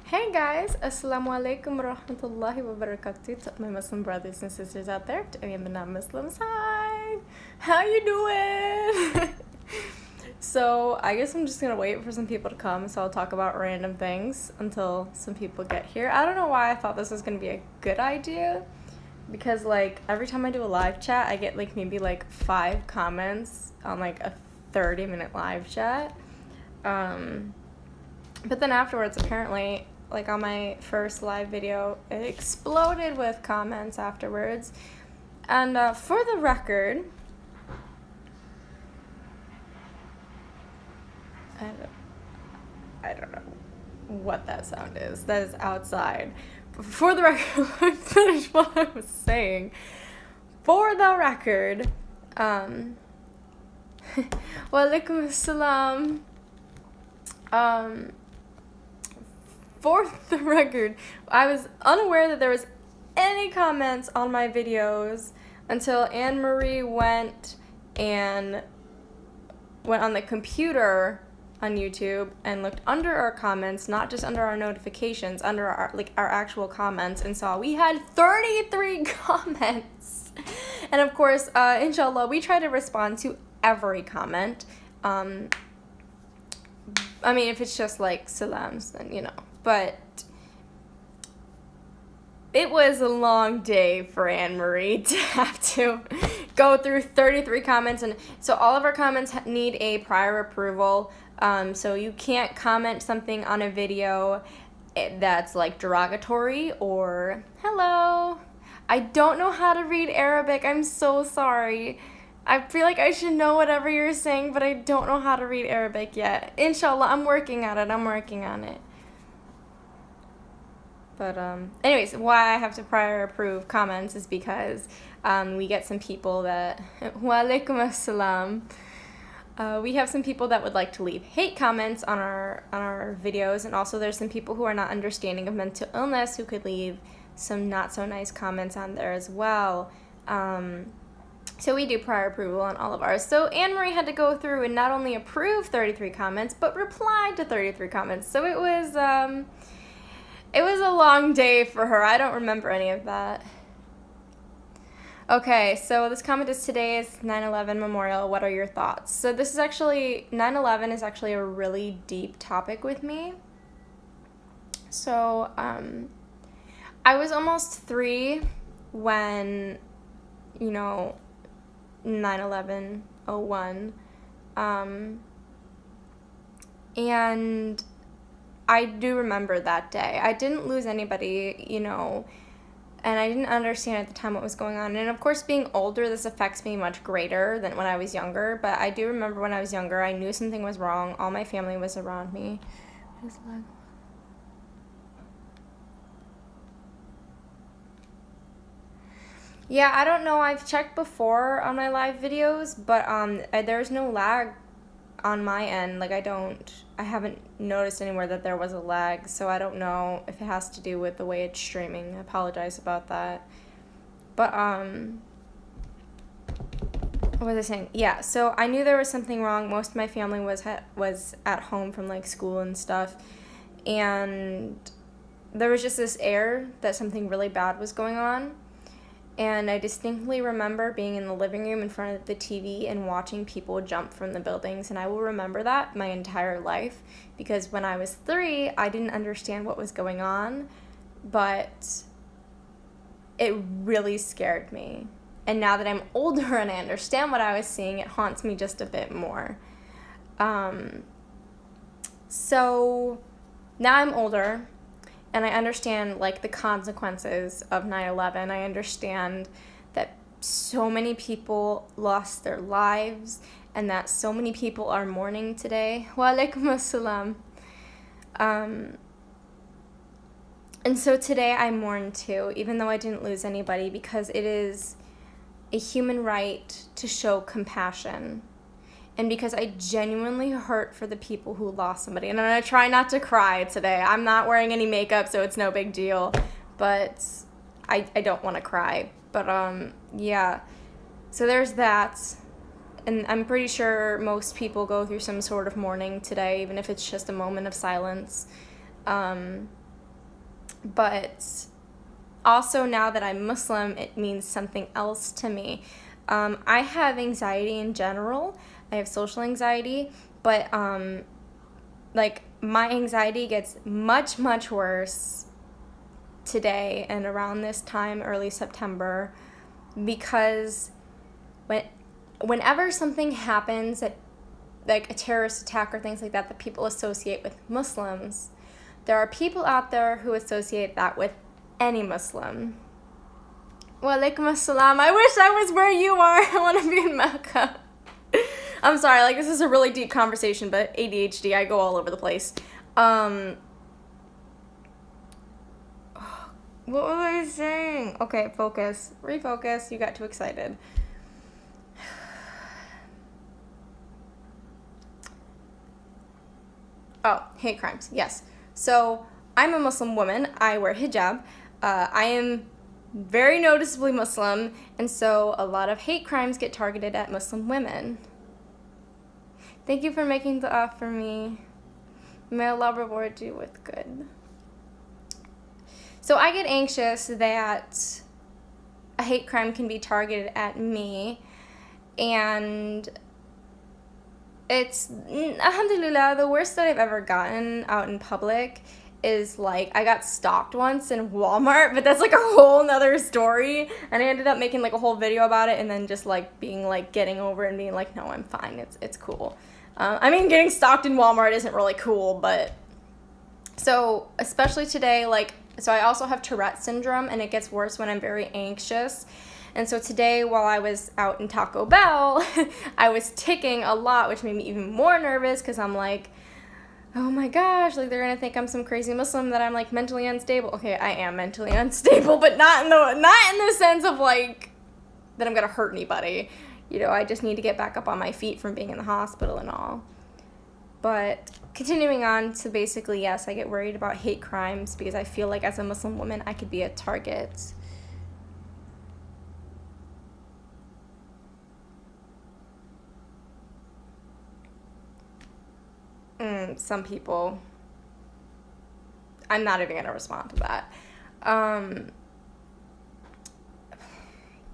Hey guys, Assalamu alaikum wa rahmatullahi wa barakatuh to my Muslim brothers and sisters out there, to any of the non-Muslims. Hi! How you doing? So, I guess I'm just gonna wait for some people to come, so I'll talk about random things until some people get here. I don't know why I thought this was gonna be a good idea, because, like, every time I do a live chat, I get, like, maybe, like, 5 comments on, like, a 30-minute live chat. But then afterwards, apparently, like on my first live video, it exploded with comments afterwards. And for the record, I don't know what that sound is. That is outside. For the record, let me finish what I was saying. For the record, wa alaikum assalam. For the record, I was unaware that there was any comments on my videos until Anne-Marie went on the computer on YouTube and looked under our comments, not just under our notifications, under our actual comments, and saw we had 33 comments. And of course, inshallah, we try to respond to every comment. I mean, if it's just like salams, then you know. But it was a long day for Anne-Marie to have to go through 33 comments. And so all of our comments need a prior approval. So you can't comment something on a video that's like derogatory or hello. I don't know how to read Arabic. I'm so sorry. I feel like I should know whatever you're saying, but I don't know how to read Arabic yet. Inshallah, I'm working on it. But anyways, why I have to prior approve comments is because we get some people that wa alaikum assalam. We have some people that would like to leave hate comments on our videos, and also there's some people who are not understanding of mental illness who could leave some not so nice comments on there as well. So we do prior approval on all of ours. So Anne-Marie had to go through and not only approve 33 comments, but replied to 33 comments. So it was a long day for her. I don't remember any of that. Okay, so this comment is today is 9/11 Memorial. What are your thoughts? So this is actually, 9/11 is actually a really deep topic with me. So I was almost 3 when, 9/11/01. And I do remember that day. I didn't lose anybody, and I didn't understand at the time what was going on. And of course, being older, this affects me much greater than when I was younger. But I do remember when I was younger, I knew something was wrong. All my family was around me. Yeah, I don't know. I've checked before on my live videos, but there's no lag on my end. Like, I haven't noticed anywhere that there was a lag, so I don't know if it has to do with the way it's streaming. I apologize about that. But, what was I saying? Yeah, so I knew there was something wrong. Most of my family was at home from, like, school and stuff, and there was just this air that something really bad was going on. And I distinctly remember being in the living room in front of the TV and watching people jump from the buildings. And I will remember that my entire life, because when I was 3, I didn't understand what was going on, but it really scared me. And now that I'm older and I understand what I was seeing, it haunts me just a bit more. So now I'm older, and I understand, like, the consequences of 9/11. I understand that so many people lost their lives and that so many people are mourning today. Wa alaikum assalam. And so today I mourn too, even though I didn't lose anybody, because it is a human right to show compassion. And because I genuinely hurt for the people who lost somebody. And I'm going to try not to cry today. I'm not wearing any makeup, so it's no big deal. But I don't want to cry. But, yeah. So there's that. And I'm pretty sure most people go through some sort of mourning today, even if it's just a moment of silence. But also now that I'm Muslim, it means something else to me. I have anxiety in general. I have social anxiety, but like my anxiety gets much, much worse today and around this time, early September, because whenever something happens that, like a terrorist attack or things like that, that people associate with Muslims, there are people out there who associate that with any Muslim. Walaikum assalam. I wish I was where you are. I want to be in Mecca. I'm sorry, like this is a really deep conversation, but ADHD, I go all over the place. What was I saying? Okay, focus. Refocus. You got too excited. Oh, hate crimes. Yes. So I'm a Muslim woman. I wear hijab. I am very noticeably Muslim, and so a lot of hate crimes get targeted at Muslim women. Thank you for making dua for me. May Allah reward you with good. So I get anxious that a hate crime can be targeted at me, and it's, alhamdulillah, the worst that I've ever gotten out in public is like I got stalked once in Walmart, but that's like a whole nother story, and I ended up making like a whole video about it and then just like being like getting over it and being like, no, I'm fine, it's cool. I mean, getting stalked in Walmart isn't really cool, but so especially today, like, so I also have Tourette Syndrome, and it gets worse when I'm very anxious. And so today, while I was out in Taco Bell, I was ticking a lot, which made me even more nervous because I'm like, oh my gosh, like they're gonna think I'm some crazy Muslim, that I'm like mentally unstable. Okay, I am mentally unstable, but not in the sense of like that I'm gonna hurt anybody. You know, I just need to get back up on my feet from being in the hospital and all. But continuing on to basically, yes, I get worried about hate crimes because I feel like as a Muslim woman, I could be a target. Some people, I'm not even gonna respond to that.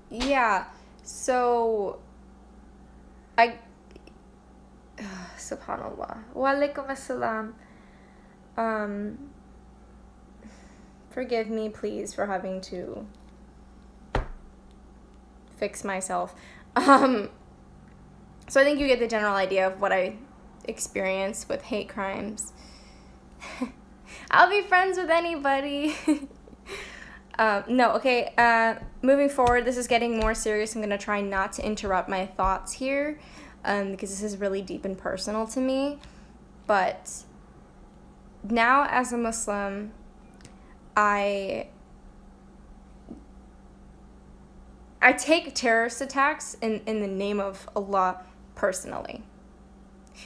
Yeah, so subhanallah. Walaikum assalam. Forgive me, please, for having to fix myself. So I think you get the general idea of what I experience with hate crimes. I'll be friends with anybody. Moving forward, this is getting more serious. I'm going to try not to interrupt my thoughts here because this is really deep and personal to me. But now as a Muslim, I take terrorist attacks in the name of Allah personally.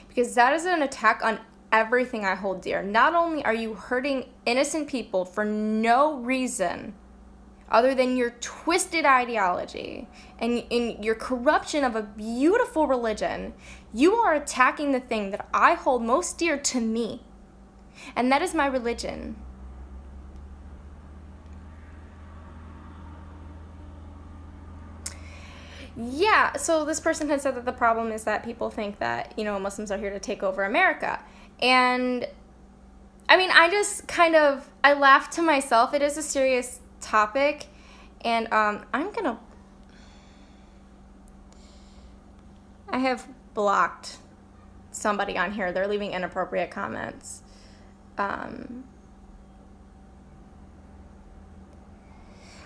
Because that is an attack on everything I hold dear. Not only are you hurting innocent people for no reason other than your twisted ideology and in your corruption of a beautiful religion, you are attacking the thing that I hold most dear to me, and that is my religion. Yeah, so this person had said that the problem is that people think that, you know, Muslims are here to take over America. And, I mean, I laugh to myself. It is a serious topic. And I have blocked somebody on here. They're leaving inappropriate comments.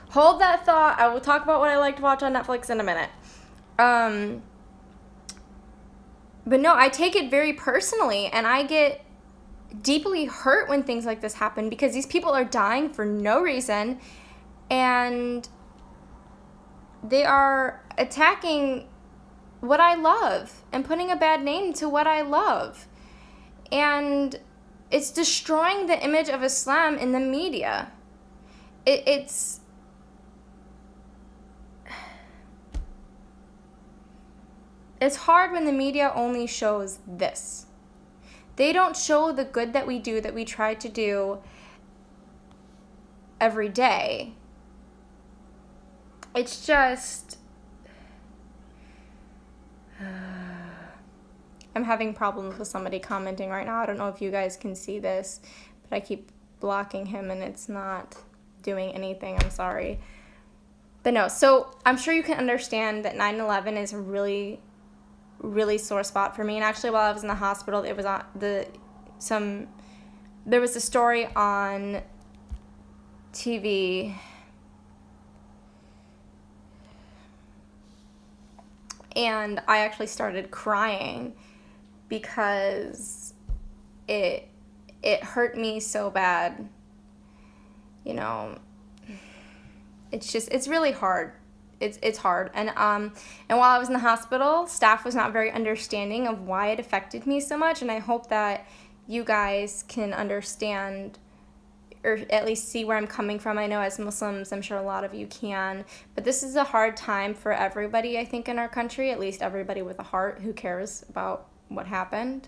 Hold that thought. I will talk about what I like to watch on Netflix in a minute. But no, I take it very personally, and I get deeply hurt when things like this happen because these people are dying for no reason, and they are attacking what I love and putting a bad name to what I love. And it's destroying the image of Islam in the media. It's hard when the media only shows this. They don't show the good that we do, that we try to do. every day. It's just... I'm having problems with somebody commenting right now. I don't know if you guys can see this, but I keep blocking him and it's not doing anything. I'm sorry. But no, so I'm sure you can understand that 9/11 is a really, really sore spot for me. And actually, while I was in the hospital, it was on there was a story on TV, and I actually started crying because it hurt me so bad. You know, it's really hard. It's hard. And while I was in the hospital, staff was not very understanding of why it affected me so much, and I hope that you guys can understand or at least see where I'm coming from. I know as Muslims, I'm sure a lot of you can, but this is a hard time for everybody, I think, in our country, at least everybody with a heart who cares about what happened.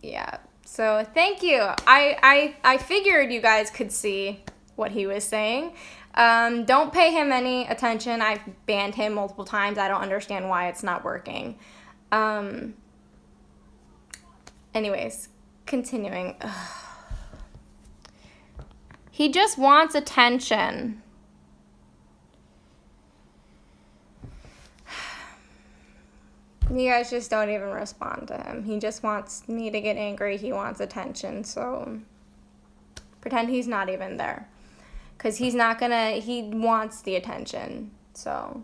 Yeah, so thank you. I figured you guys could see what he was saying. Don't pay him any attention. I've banned him multiple times. I don't understand why it's not working. Anyways, continuing. Ugh. He just wants attention. You guys just don't even respond to him. He just wants me to get angry. He wants attention. So pretend he's not even there. Because he wants the attention. So,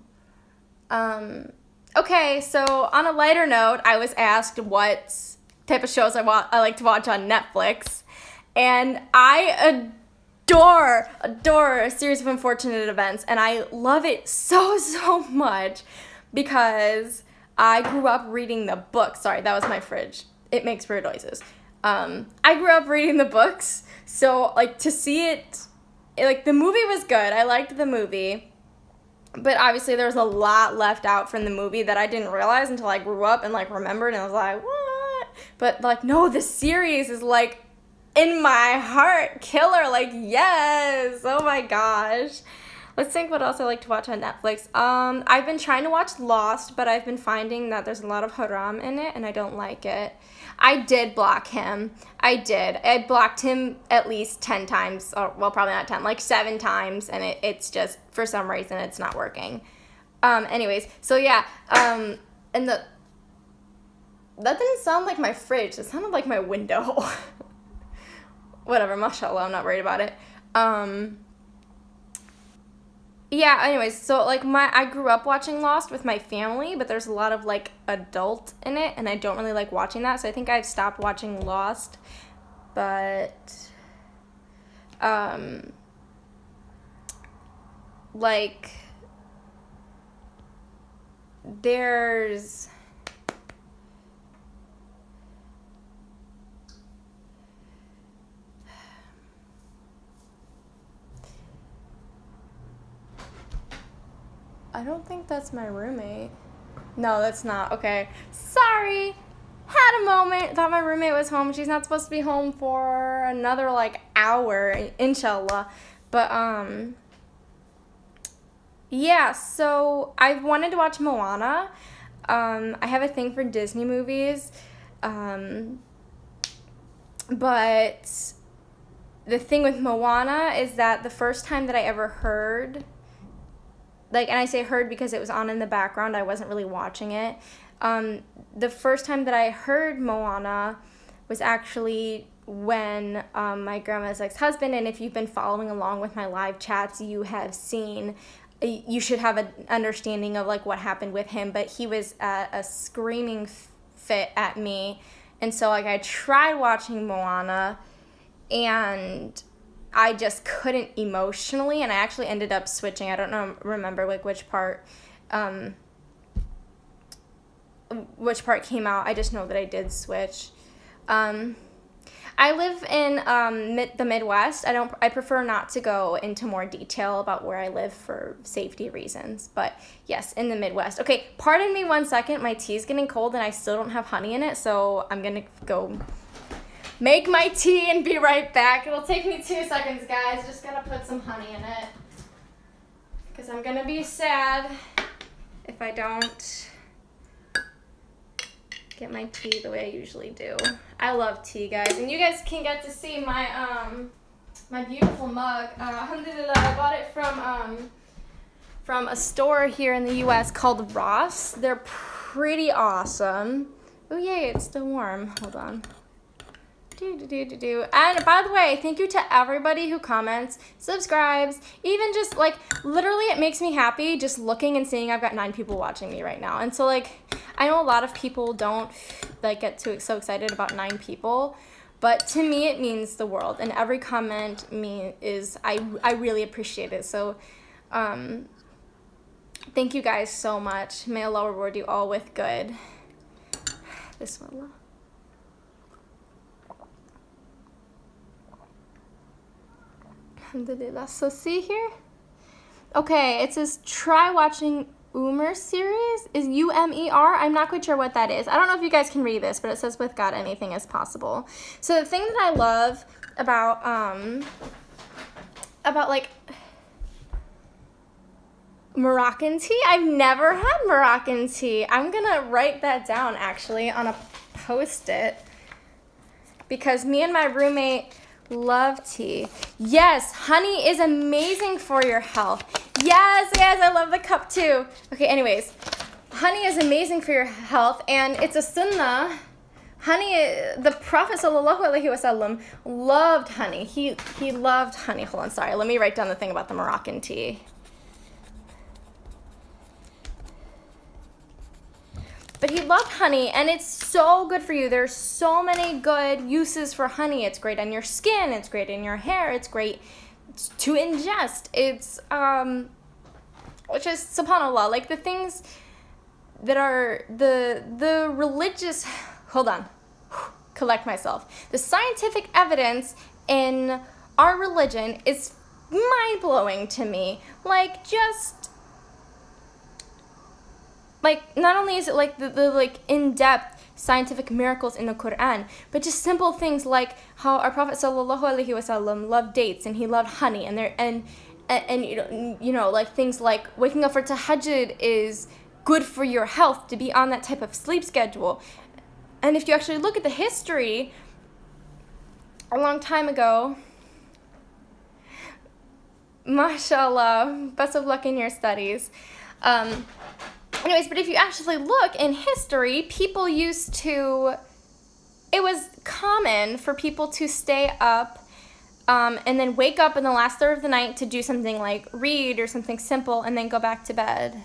okay, so on a lighter note, I was asked what type of shows I like to watch on Netflix. And I adore A Series of Unfortunate Events. And I love it so, so much because I grew up reading the book. Sorry, that was my fridge. It makes weird noises. I grew up reading the books. So, like, to see it, like, the movie was good. I liked the movie. But obviously there was a lot left out from the movie that I didn't realize until I grew up and, like, remembered. And I was like, what? But, like, no, the series is, like, in my heart. Killer. Like, yes. Oh, my gosh. Let's think what else I like to watch on Netflix. I've been trying to watch Lost, but I've been finding that there's a lot of haram in it, and I don't like it. I did block him. I did. I blocked him at least 10 times. Or, well, probably not 10, like 7 times, and it's just, for some reason, it's not working. Anyways, so yeah, and that didn't sound like my fridge. It sounded like my window. Whatever, mashallah, I'm not worried about it. Yeah, anyways, so, like, I grew up watching Lost with my family, but there's a lot of, like, adult in it, and I don't really like watching that, so I think I've stopped watching Lost, but, like, there's... I don't think that's my roommate. No, that's not. Okay. Sorry. Had a moment. Thought my roommate was home. She's not supposed to be home for another, like, hour, inshallah. But, yeah, so I wanted to watch Moana. I have a thing for Disney movies. But the thing with Moana is that the first time that I ever heard... Like, and I say heard because it was on in the background. I wasn't really watching it. The first time that I heard Moana was actually when my grandma's ex-husband, and if you've been following along with my live chats, you have seen, you should have an understanding of, like, what happened with him, but he was at a screaming fit at me, and so, like, I tried watching Moana, and I just couldn't emotionally, and I actually ended up switching. I don't remember, like, which part came out. I just know that I did switch. I live in the Midwest. I prefer not to go into more detail about where I live for safety reasons. But yes, in the Midwest. Okay, pardon me 1 second. My tea's getting cold and I still don't have honey in it, so I'm gonna go make my tea and be right back. It'll take me 2 seconds, guys. Just gotta put some honey in it. Because I'm gonna be sad if I don't get my tea the way I usually do. I love tea, guys. And you guys can get to see my my beautiful mug. Alhamdulillah, I bought it from a store here in the U.S. called Ross. They're pretty awesome. Oh, yay, it's still warm. Hold on. And by the way, thank you to everybody who comments, subscribes, even just like literally it makes me happy just looking and seeing I've got 9 people watching me right now. And so like I know a lot of people don't like get so excited about 9 people, but to me it means the world, and every comment I really appreciate it. So thank you guys so much. May Allah reward you all with good. Bismillah. Alhamdulillah. So see here? Okay, it says try watching Umer series. Is U-M-E-R? I'm not quite sure what that is. I don't know if you guys can read this, but it says with God anything is possible. So the thing that I love about like Moroccan tea, I've never had Moroccan tea. I'm gonna write that down actually on a post-it because me and my roommate love tea. Yes, honey is amazing for your health. Yes, I love the cup too. Okay, anyways, honey is amazing for your health, and it's a sunnah. Honey, the Prophet ﷺ loved honey. He loved honey. Hold on, sorry. Let me write down the thing about the Moroccan tea. But he loved honey, and it's so good for you. There's so many good uses for honey. It's great on your skin. It's great in your hair. It's great to ingest. It's, which is, subhanAllah, like the things that are the religious, hold on, collect myself. The scientific evidence in our religion is mind-blowing to me. Like, just, like, not only is it like the like in-depth scientific miracles in the Quran, but just simple things like how our Prophet ﷺ loved dates and he loved honey, and you know like things like waking up for tahajjud is good for your health, to be on that type of sleep schedule. And if you actually look at the history, a long time ago, mashallah, best of luck in your studies. Anyways, but if you actually look in history, people used to, it was common for people to stay up and then wake up in the last third of the night to do something like read or something simple and then go back to bed.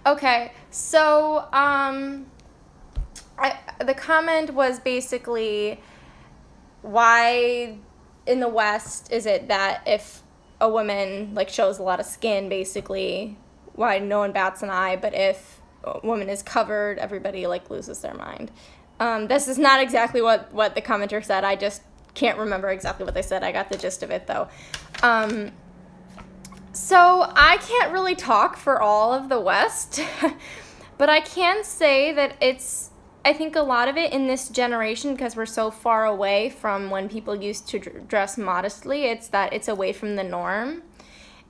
Okay, so the comment was basically, why in the West is it that if a woman like shows a lot of skin, basically, why no one bats an eye, but if a woman is covered, everybody like loses their mind? This is not exactly what the commenter said. I just can't remember exactly what they said. I got the gist of it though. So I can't really talk for all of the West, but I can say that I think a lot of it in this generation, because we're so far away from when people used to dress modestly, it's that it's away from the norm.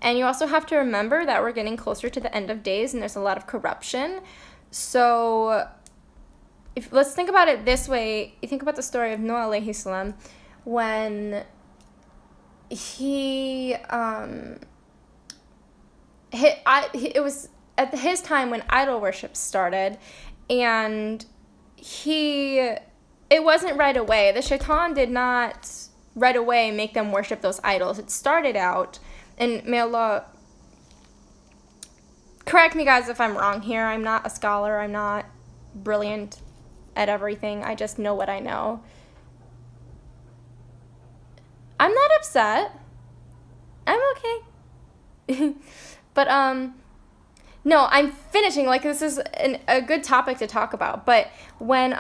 And you also have to remember that we're getting closer to the end of days and there's a lot of corruption. So let's think about it this way. You think about the story of Noah alayhi salam, when it was at his time when idol worship started, and it wasn't right away. The shaitan did not right away make them worship those idols. It started out, and may Allah correct me guys if I'm wrong here. I'm not a scholar. I'm not brilliant at everything. I just know what I know. I'm not upset. I'm okay. But, no, I'm finishing. Like, this is a good topic to talk about. But when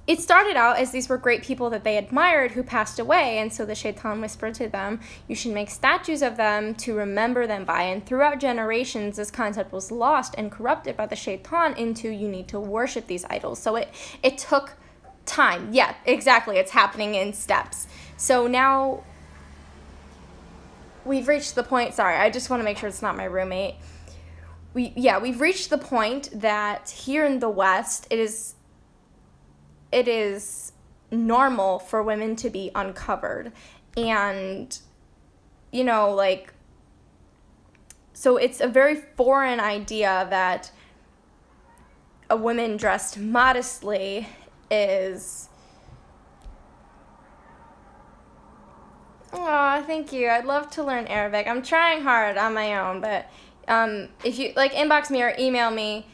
it started out as these were great people that they admired who passed away, and so the shaitan whispered to them, you should make statues of them to remember them by. And throughout generations, this concept was lost and corrupted by the shaitan into you need to worship these idols. So it took time. Yeah, exactly. It's happening in steps. So now we've reached the point, sorry, I just want to make sure it's not my roommate. We've reached the point that here in the West, it is normal for women to be uncovered. And, you know, like, so it's a very foreign idea that a woman dressed modestly is... Oh, thank you. I'd love to learn Arabic. I'm trying hard on my own, but if you, like, inbox me or email me,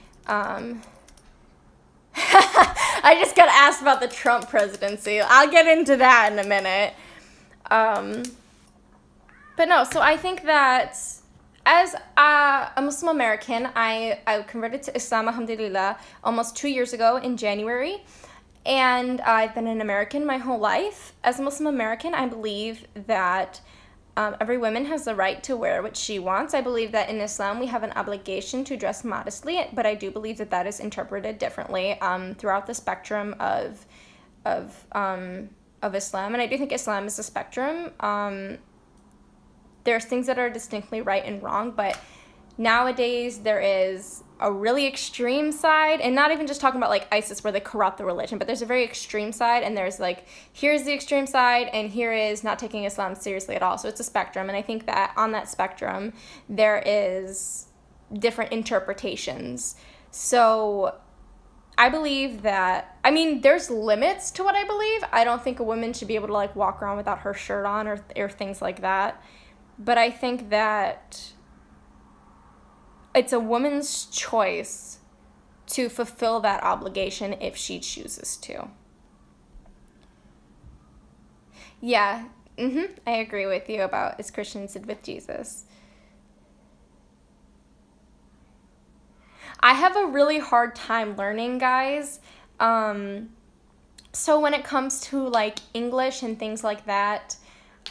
I just got asked about the Trump presidency. I'll get into that in a minute. But no, so I think that as a Muslim American, I converted to Islam, alhamdulillah, almost 2 years ago in January. And I've been an American my whole life. As a Muslim American, I believe that every woman has the right to wear what she wants. I believe that in Islam we have an obligation to dress modestly, but I do believe that that is interpreted differently throughout the spectrum of Islam. And I do think Islam is a spectrum. There's things that are distinctly right and wrong, but nowadays there is a really extreme side, and not even just talking about like ISIS where they corrupt the religion, but there's a very extreme side, and there's like, here's the extreme side, and here is not taking Islam seriously at all. So it's a spectrum, and I think that on that spectrum there is different interpretations. So I believe that, I mean, there's limits to what I believe. I don't think a woman should be able to like walk around without her shirt on or things like that. But I think that it's a woman's choice to fulfill that obligation if she chooses to. Yeah, I agree with you about as Christians did with Jesus. I have a really hard time learning, guys. So when it comes to like English and things like that,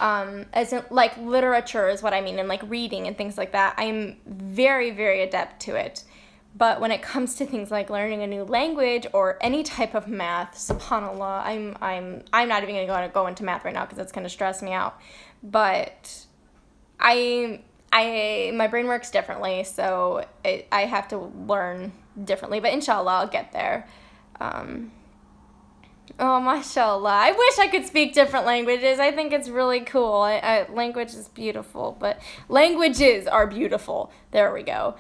as in like literature is what I mean, and like reading and things like that, I'm very, very adept to it. But when it comes to things like learning a new language or any type of math, subhanallah, I'm not even going to go into math right now because it's going to stress me out. But my brain works differently, so I have to learn differently. But inshallah, I'll get there. Oh, mashallah. I wish I could speak different languages. I think it's really cool. Language is beautiful, but languages are beautiful. There we go.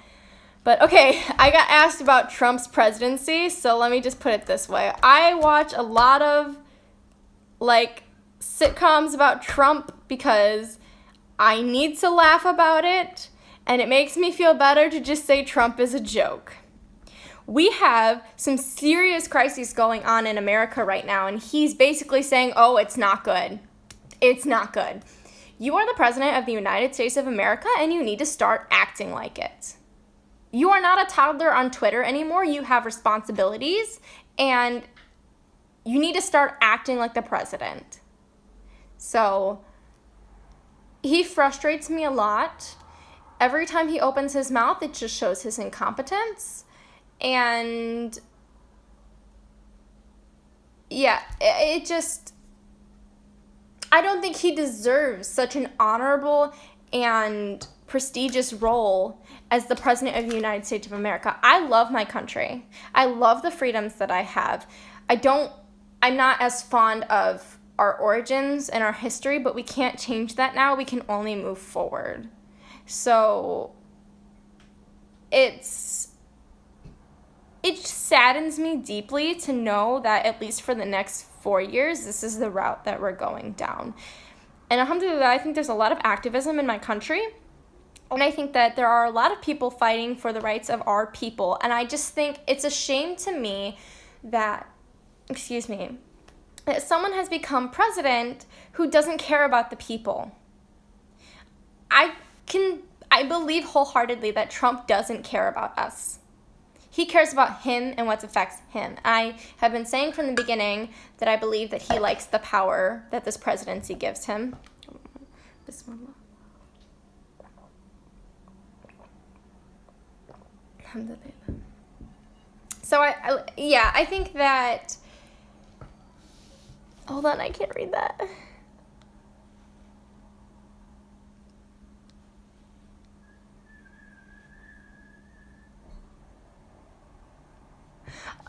But okay, I got asked about Trump's presidency, so let me just put it this way. I watch a lot of, like, sitcoms about Trump because I need to laugh about it, and it makes me feel better to just say Trump is a joke. We have some serious crises going on in America right now, and he's basically saying, oh, it's not good. It's not good. You are the president of the United States of America, and you need to start acting like it. You are not a toddler on Twitter anymore. You have responsibilities, and you need to start acting like the president. So he frustrates me a lot. Every time he opens his mouth, it just shows his incompetence. And yeah, it just, I don't think he deserves such an honorable and prestigious role as the president of the United States of America. I love my country. I love the freedoms that I have. I'm not as fond of our origins and our history, but we can't change that now. We can only move forward. So it saddens me deeply to know that at least for the next 4 years, this is the route that we're going down. And alhamdulillah, I think there's a lot of activism in my country. And I think that there are a lot of people fighting for the rights of our people. And I just think it's a shame to me that, that someone has become president who doesn't care about the people. I believe wholeheartedly that Trump doesn't care about us. he cares about him and what affects him. I have been saying from the beginning that I believe that he likes the power that this presidency gives him. Bismillah. Alhamdulillah. So I think that, hold on, I can't read that.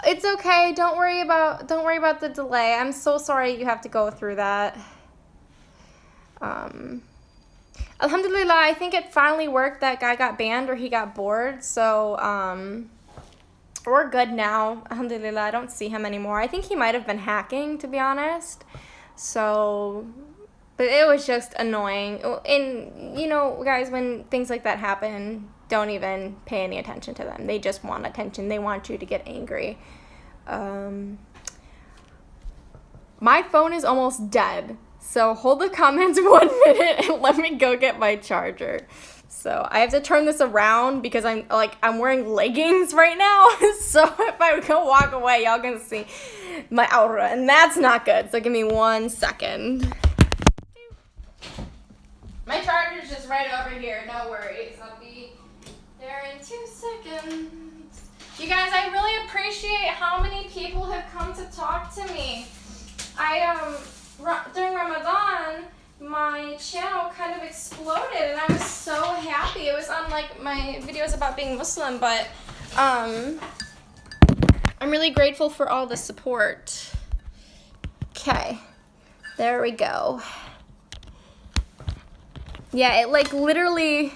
It's okay. Don't worry about the delay. I'm so sorry you have to go through that. Alhamdulillah, I think it finally worked. That guy got banned or he got bored. So, we're good now. Alhamdulillah, I don't see him anymore. I think he might have been hacking, to be honest. So, but it was just annoying. And, you know, guys, when things like that happen, don't even pay any attention to them. They just want attention. They want you to get angry. My phone is almost dead. So hold the comments 1 minute and let me go get my charger. So I have to turn this around because I'm wearing leggings right now. So if I go walk away, y'all can see my aura, and that's not good. So give me 1 second. My charger's just right over here. No worries. I'll be there in 2 seconds. You guys, I really appreciate how many people have come to talk to me. During Ramadan, my channel kind of exploded, and I was so happy. It was on like my videos about being Muslim, but I'm really grateful for all the support. Okay, there we go. Yeah, it like literally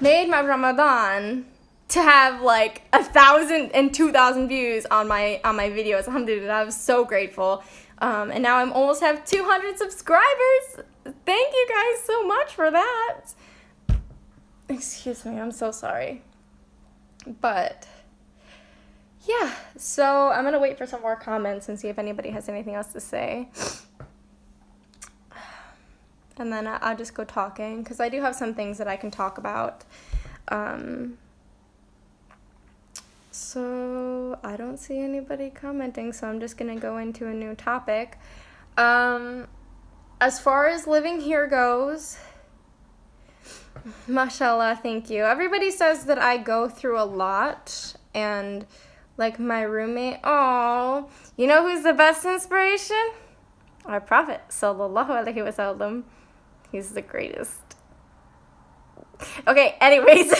made my Ramadan to have like 1,000 and 2,000 views on my videos. Alhamdulillah, I was so grateful. And now I'm almost have 200 subscribers. Thank you guys so much for that. Excuse me, I'm so sorry. But yeah, so I'm gonna wait for some more comments and see if anybody has anything else to say. And then I'll just go talking, because I do have some things that I can talk about. So I don't see anybody commenting, so I'm just gonna go into a new topic. As far as living here goes, mashallah, thank you. Everybody says that I go through a lot, and like my roommate, oh, you know who's the best inspiration? Our Prophet, sallallahu alaihi wasallam. He's the greatest. Okay, anyways.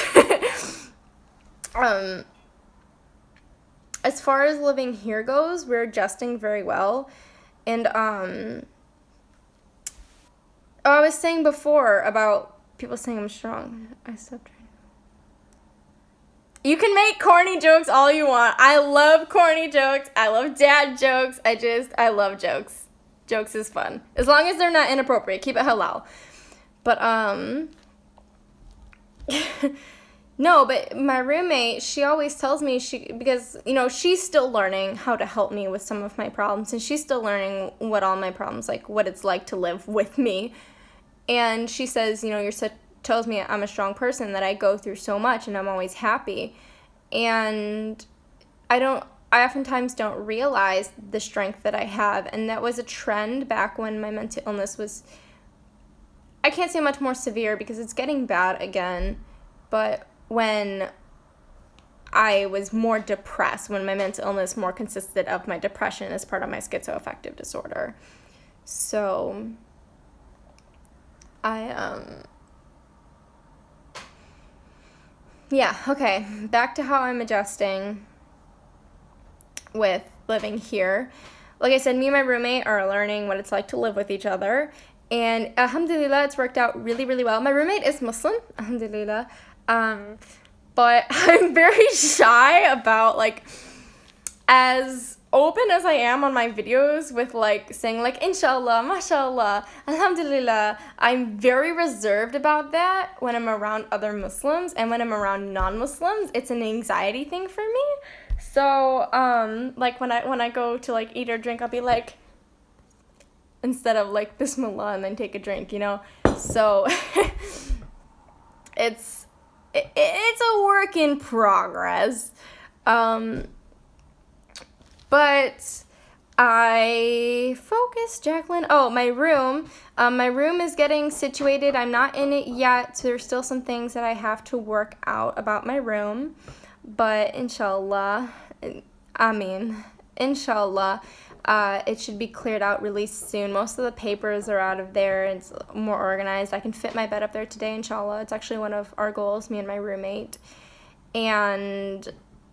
As far as living here goes, we're adjusting very well. And I was saying before about people saying I'm strong. I stopped trying. You can make corny jokes all you want. I love corny jokes. I love dad jokes. I love jokes. Jokes is fun. As long as they're not inappropriate. Keep it halal. But, no, but my roommate, she always tells me because, you know, she's still learning how to help me with some of my problems, and she's still learning what all my problems, like, what it's like to live with me. And she says, you know, tells me I'm a strong person, that I go through so much, and I'm always happy. And I oftentimes don't realize the strength that I have, and that was a trend back when my mental illness was, I can't say much more severe because it's getting bad again, but when I was more depressed, when my mental illness more consisted of my depression as part of my schizoaffective disorder. So yeah, okay, back to how I'm adjusting with living here. Like I said, me and my roommate are learning what it's like to live with each other, and alhamdulillah, it's worked out really, really well. My roommate is Muslim, alhamdulillah, but I'm very shy about, like, as open as I am on my videos with, like, saying, like, inshallah, mashallah, alhamdulillah, I'm very reserved about that when I'm around other Muslims, and when I'm around non-Muslims, it's an anxiety thing for me. So, like, when I go to, like, eat or drink, I'll be like, instead of, like, bismillah and then take a drink, you know? So, it's it's a work in progress. But Jacqueline. Oh, my room. My room is getting situated. I'm not in it yet, so there's still some things that I have to work out about my room. But inshallah, it should be cleared out really soon. Most of the papers are out of there. It's more organized. I can fit my bed up there today, inshallah. It's actually one of our goals, me and my roommate. And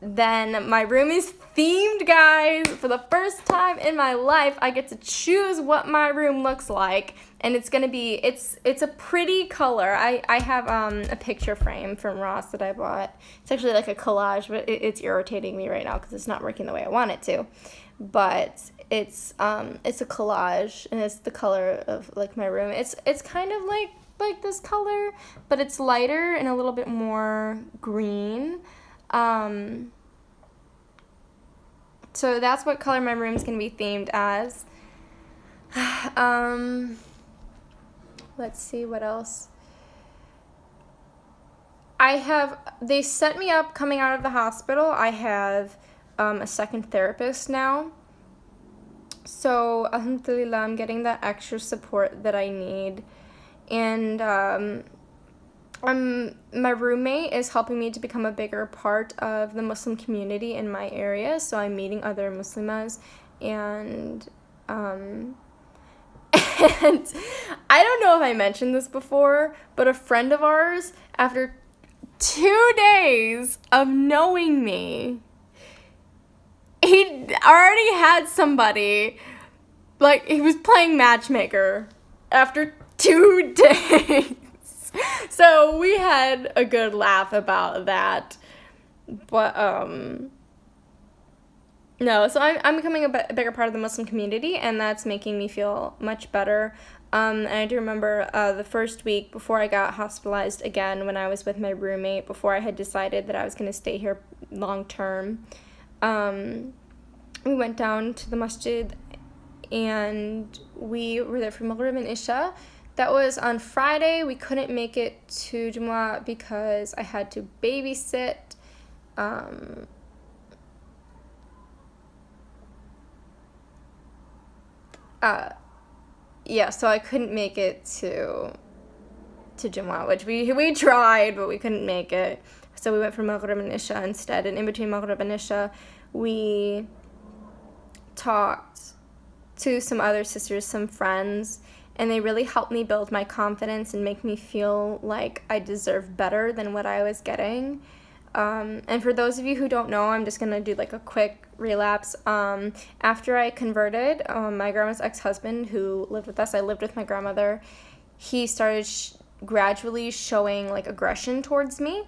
then my room is themed, guys. For the first time in my life, I get to choose what my room looks like. And it's gonna be, it's a pretty color. I have a picture frame from Ross that I bought. It's actually like a collage, but it's irritating me right now because it's not working the way I want it to. But it's a collage, and it's the color of like my room. It's kind of like this color, but it's lighter and a little bit more green. So that's what color my room's gonna be themed as. Let's see what else. They set me up coming out of the hospital. I have a second therapist now. So, alhamdulillah, I'm getting that extra support that I need. And my roommate is helping me to become a bigger part of the Muslim community in my area. So I'm meeting other Muslimas, and and I don't know if I mentioned this before, but a friend of ours, after 2 days of knowing me, he already had somebody, like, he was playing matchmaker after 2 days. So we had a good laugh about that. But, no, so I'm becoming a bigger part of the Muslim community, and that's making me feel much better. And I do remember the first week before I got hospitalized again, when I was with my roommate, before I had decided that I was going to stay here long term. We went down to the masjid, and we were there for Maghrib and Isha. That was on Friday. We couldn't make it to Jumu'ah because I had to babysit. So I couldn't make it to Jumu'ah, which we tried, but we couldn't make it. So we went for Maghrib and Isha instead. And in between Maghrib and Isha, we talked to some other sisters, some friends, and they really helped me build my confidence and make me feel like I deserve better than what I was getting. And for those of you who don't know, I'm just going to do like a quick relapse. After I converted, my grandma's ex-husband who lived with us, I lived with my grandmother, he started gradually showing like aggression towards me.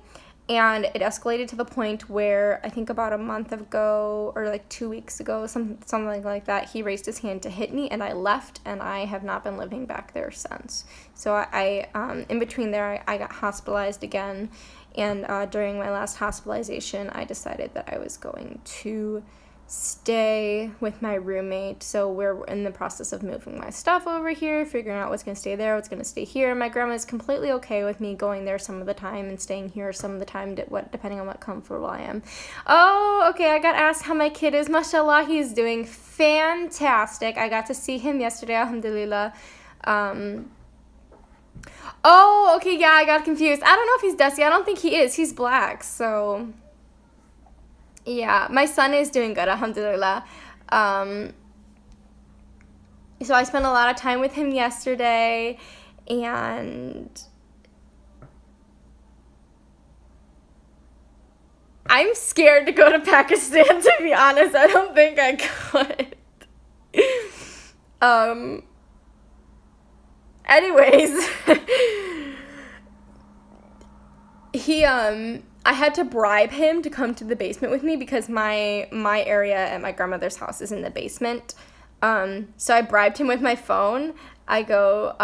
And it escalated to the point where I think about a month ago or like 2 weeks ago, something like that, he raised his hand to hit me, and I left, and I have not been living back there since. So I in between there, I got hospitalized again, and during my last hospitalization, I decided that I was going to stay with my roommate. So we're in the process of moving my stuff over here, figuring out what's going to stay there, what's going to stay here. My grandma is completely okay with me going there some of the time and staying here some of the time, depending on what comfortable I am. Oh, okay, I got asked how my kid is. Mashallah, he's doing fantastic. I got to see him yesterday, alhamdulillah. Oh, okay, yeah, I got confused. I don't know if he's dusty. I don't think he is. He's black, so yeah, my son is doing good, alhamdulillah. So I spent a lot of time with him yesterday, and I'm scared to go to Pakistan, to be honest. I don't think I could. Anyways, I had to bribe him to come to the basement with me because my area at my grandmother's house is in the basement. So I bribed him with my phone. I go,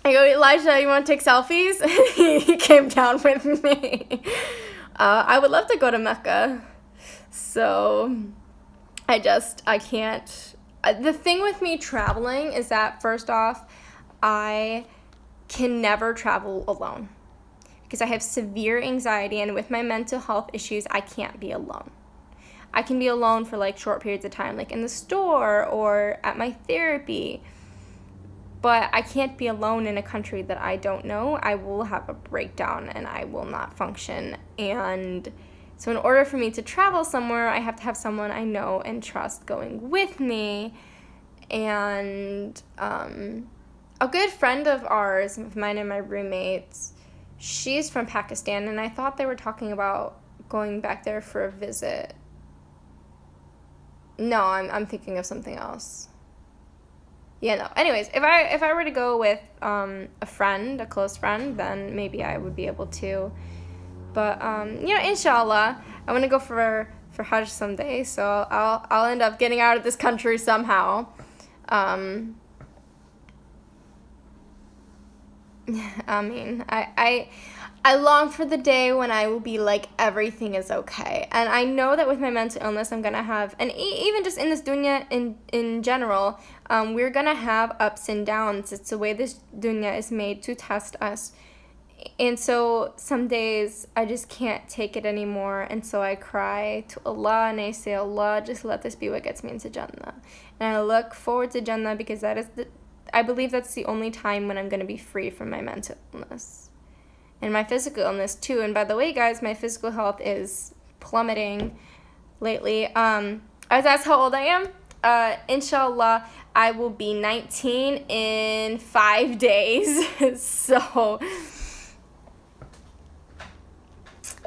Elijah, you want to take selfies? He came down with me. I would love to go to Mecca. So I can't. The thing with me traveling is that, first off, I can never travel alone. because I have severe anxiety, and with my mental health issues, I can't be alone. I can be alone for like short periods of time, like in the store or at my therapy, but I can't be alone in a country that I don't know. I will have a breakdown and I will not function. And so in order for me to travel somewhere, I have to have someone I know and trust going with me. And a good friend of ours, of mine and my roommates, she's from Pakistan, and I thought they were talking about going back there for a visit. No, I'm thinking of something else. Yeah, no. Anyways, if I were to go with a close friend, then maybe I would be able to. But inshallah, I want to go for Hajj someday, so I'll end up getting out of this country somehow. I mean, I long for the day when I will be like, everything is okay. And I know that with my mental illness, I'm going to have, and even just in this dunya in general, we're going to have ups and downs. It's the way this dunya is made to test us. And so some days I just can't take it anymore. And so I cry to Allah and I say, Allah, just let this be what gets me into Jannah. And I look forward to Jannah because I believe that's the only time when I'm going to be free from my mental illness. And my physical illness too. And by the way, guys, my physical health is plummeting lately. I was asked how old I am. Inshallah, I will be 19 in 5 days. So,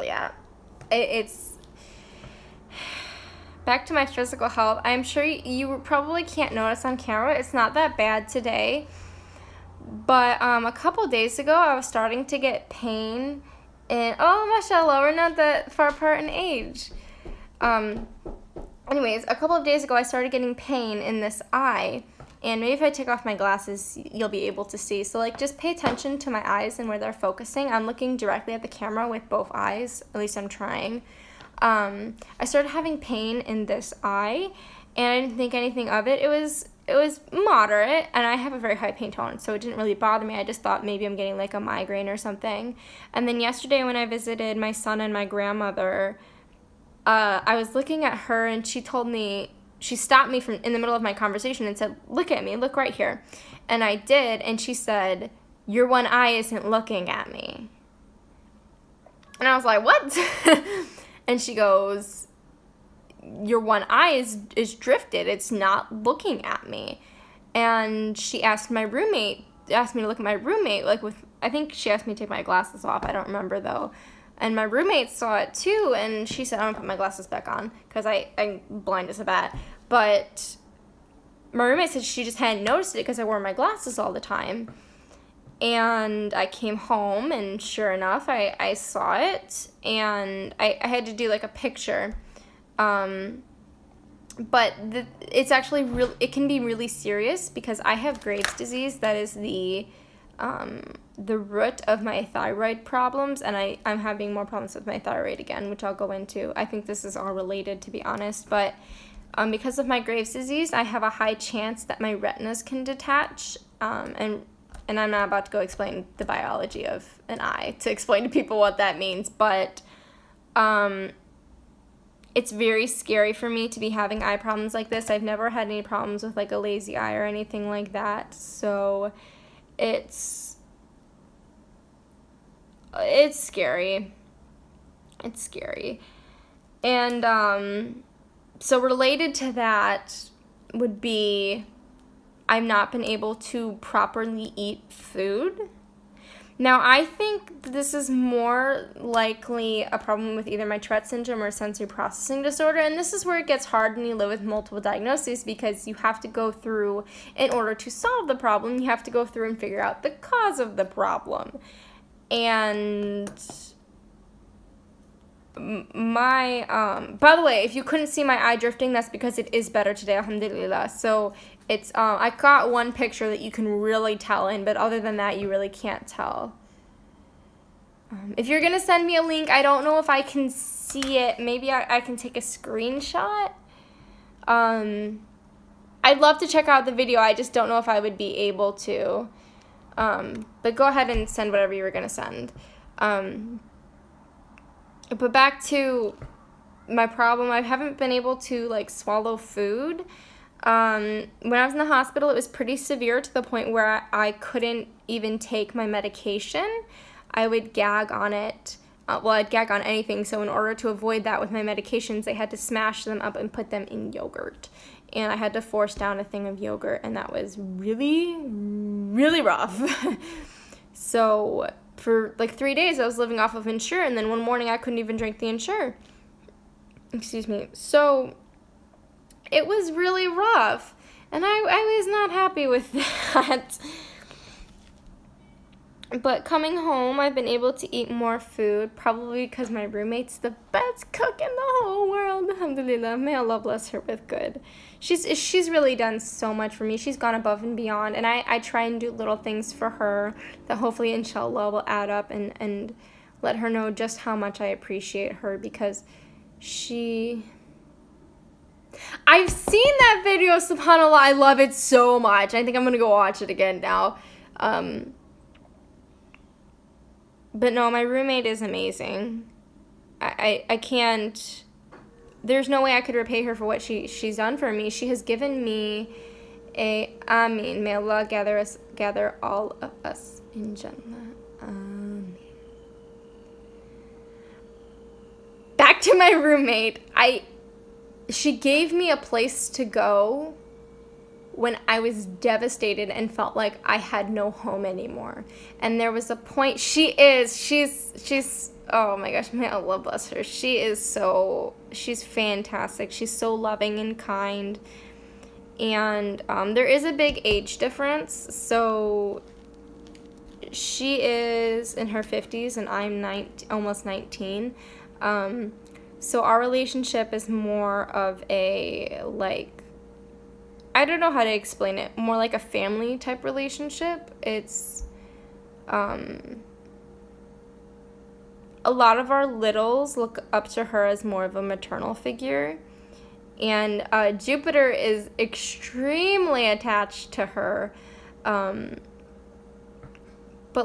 yeah, it's back to my physical health. I'm sure you probably can't notice on camera. It's not that bad today. But a couple days ago, I was starting to get pain, and mashallah, we're not that far apart in age. Anyways, a couple of days ago, I started getting pain in this eye, and maybe if I take off my glasses, you'll be able to see. So, like, just pay attention to my eyes and where they're focusing. I'm looking directly at the camera with both eyes, at least I'm trying. I started having pain in this eye, and I didn't think anything of it. It was moderate, and I have a very high pain tolerance, so it didn't really bother me. I just thought maybe I'm getting like a migraine or something. And then yesterday when I visited my son and my grandmother, I was looking at her, and she stopped me in the middle of my conversation and said, look at me, look right here. And I did, and she said, your one eye isn't looking at me. And I was like, what? And she goes, your one eye is drifted. It's not looking at me. And she asked me to look at my roommate, I think she asked me to take my glasses off. I don't remember though. And my roommate saw it too, and she said, I'm gonna put my glasses back on, because I'm blind as a bat. But my roommate said she just hadn't noticed it because I wore my glasses all the time. And I came home, and sure enough, I saw it, and I had to do like a picture. But it's actually it can be really serious because I have Graves' disease. That is the root of my thyroid problems, and I'm having more problems with my thyroid again, which I'll go into. I think this is all related, to be honest, but because of my Graves' disease, I have a high chance that my retinas can detach, and I'm not about to go explain the biology of an eye to explain to people what that means, but it's very scary for me to be having eye problems like this. I've never had any problems with like a lazy eye or anything like that. So it's scary. It's scary. And so related to that would be I've not been able to properly eat food. Now, I think this is more likely a problem with either my Tourette Syndrome or sensory processing disorder, and this is where it gets hard when you live with multiple diagnoses, because you have to go through, in order to solve the problem, you have to go through and figure out the cause of the problem. And by the way, if you couldn't see my eye drifting, that's because it is better today, alhamdulillah. So it's, I got one picture that you can really tell in, but other than that, you really can't tell. If you're going to send me a link, I don't know if I can see it. Maybe I can take a screenshot. I'd love to check out the video. I just don't know if I would be able to. But go ahead and send whatever you were going to send. But back to my problem, I haven't been able to, like, swallow food. When I was in the hospital, it was pretty severe to the point where I couldn't even take my medication. I would gag on it. I'd gag on anything, so in order to avoid that with my medications, I had to smash them up and put them in yogurt. And I had to force down a thing of yogurt, and that was really, really rough. So for like 3 days, I was living off of Ensure, and then one morning I couldn't even drink the Ensure. Excuse me. So it was really rough, and I was not happy with that. But coming home, I've been able to eat more food, probably because my roommate's the best cook in the whole world. Alhamdulillah. May Allah bless her with good. She's really done so much for me. She's gone above and beyond, and I try and do little things for her that hopefully, inshallah, will add up and let her know just how much I appreciate her, because I've seen that video, subhanAllah. I love it so much. I think I'm going to go watch it again now. But no, my roommate is amazing. I can't, there's no way I could repay her for what she's done for me. She has given me Ameen. May Allah gather all of us in Jannah. Ameen. Back to my roommate. She gave me a place to go when I was devastated and felt like I had no home anymore. And there was a point, she's, oh my gosh, may Allah bless her. She's fantastic. She's so loving and kind. And there is a big age difference. So she is in her 50s and I'm almost 19. So our relationship is more of a, like, I don't know how to explain it, more like a family type relationship. It's, a lot of our littles look up to her as more of a maternal figure. And Jupiter is extremely attached to her. But,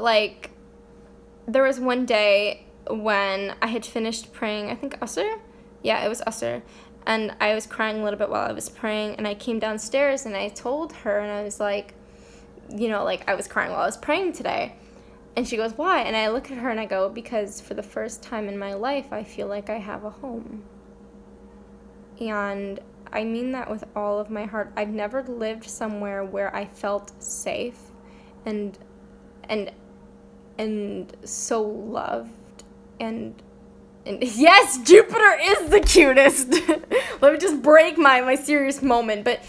like, there was one day when I had finished praying, I think Asr? Yeah, it was Asr. And I was crying a little bit while I was praying, and I came downstairs and I told her, and I was like, I was crying while I was praying today. And she goes, why? And I look at her and I go, because for the first time in my life, I feel like I have a home. And I mean that with all of my heart. I've never lived somewhere where I felt safe and so loved and yes, Jupiter is the cutest. Let me just break my serious moment. But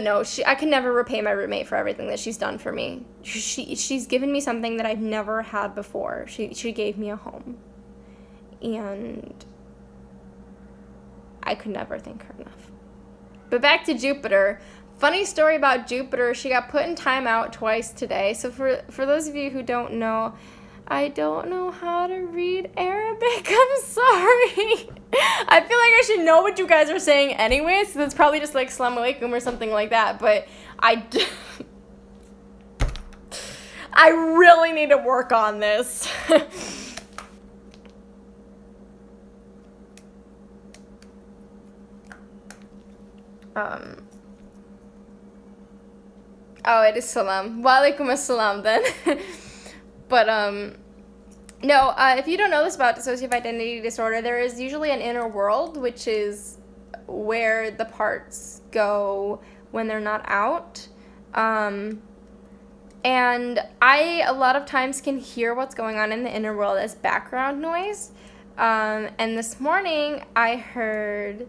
no, I can never repay my roommate for everything that she's done for me. She's given me something that I've never had before. She gave me a home. And I could never thank her enough. But back to Jupiter. Funny story about Jupiter. She got put in timeout twice today. So for those of you who don't know, I don't know how to read Arabic. I'm sorry. I feel like I should know what you guys are saying anyway, so it's probably just like Assalamu alaikum or something like that, but I really need to work on this. Oh, it is salam. Wa alaikum assalam then. But, no, if you don't know this about dissociative identity disorder, there is usually an inner world, which is where the parts go when they're not out. And I, a lot of times, can hear what's going on in the inner world as background noise. And this morning, I heard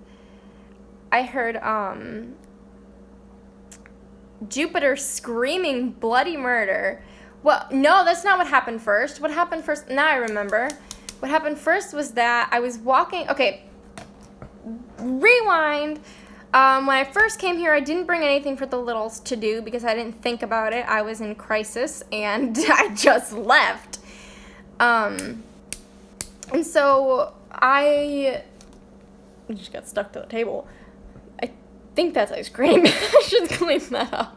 Jupiter screaming bloody murder. Well, no, that's not what happened first. What happened first, now I remember. What happened first was that I was walking, okay, rewind. When I first came here, I didn't bring anything for the littles to do because I didn't think about it. I was in crisis and I just left. And so I just got stuck to the table. I think that's ice cream. I should clean that up.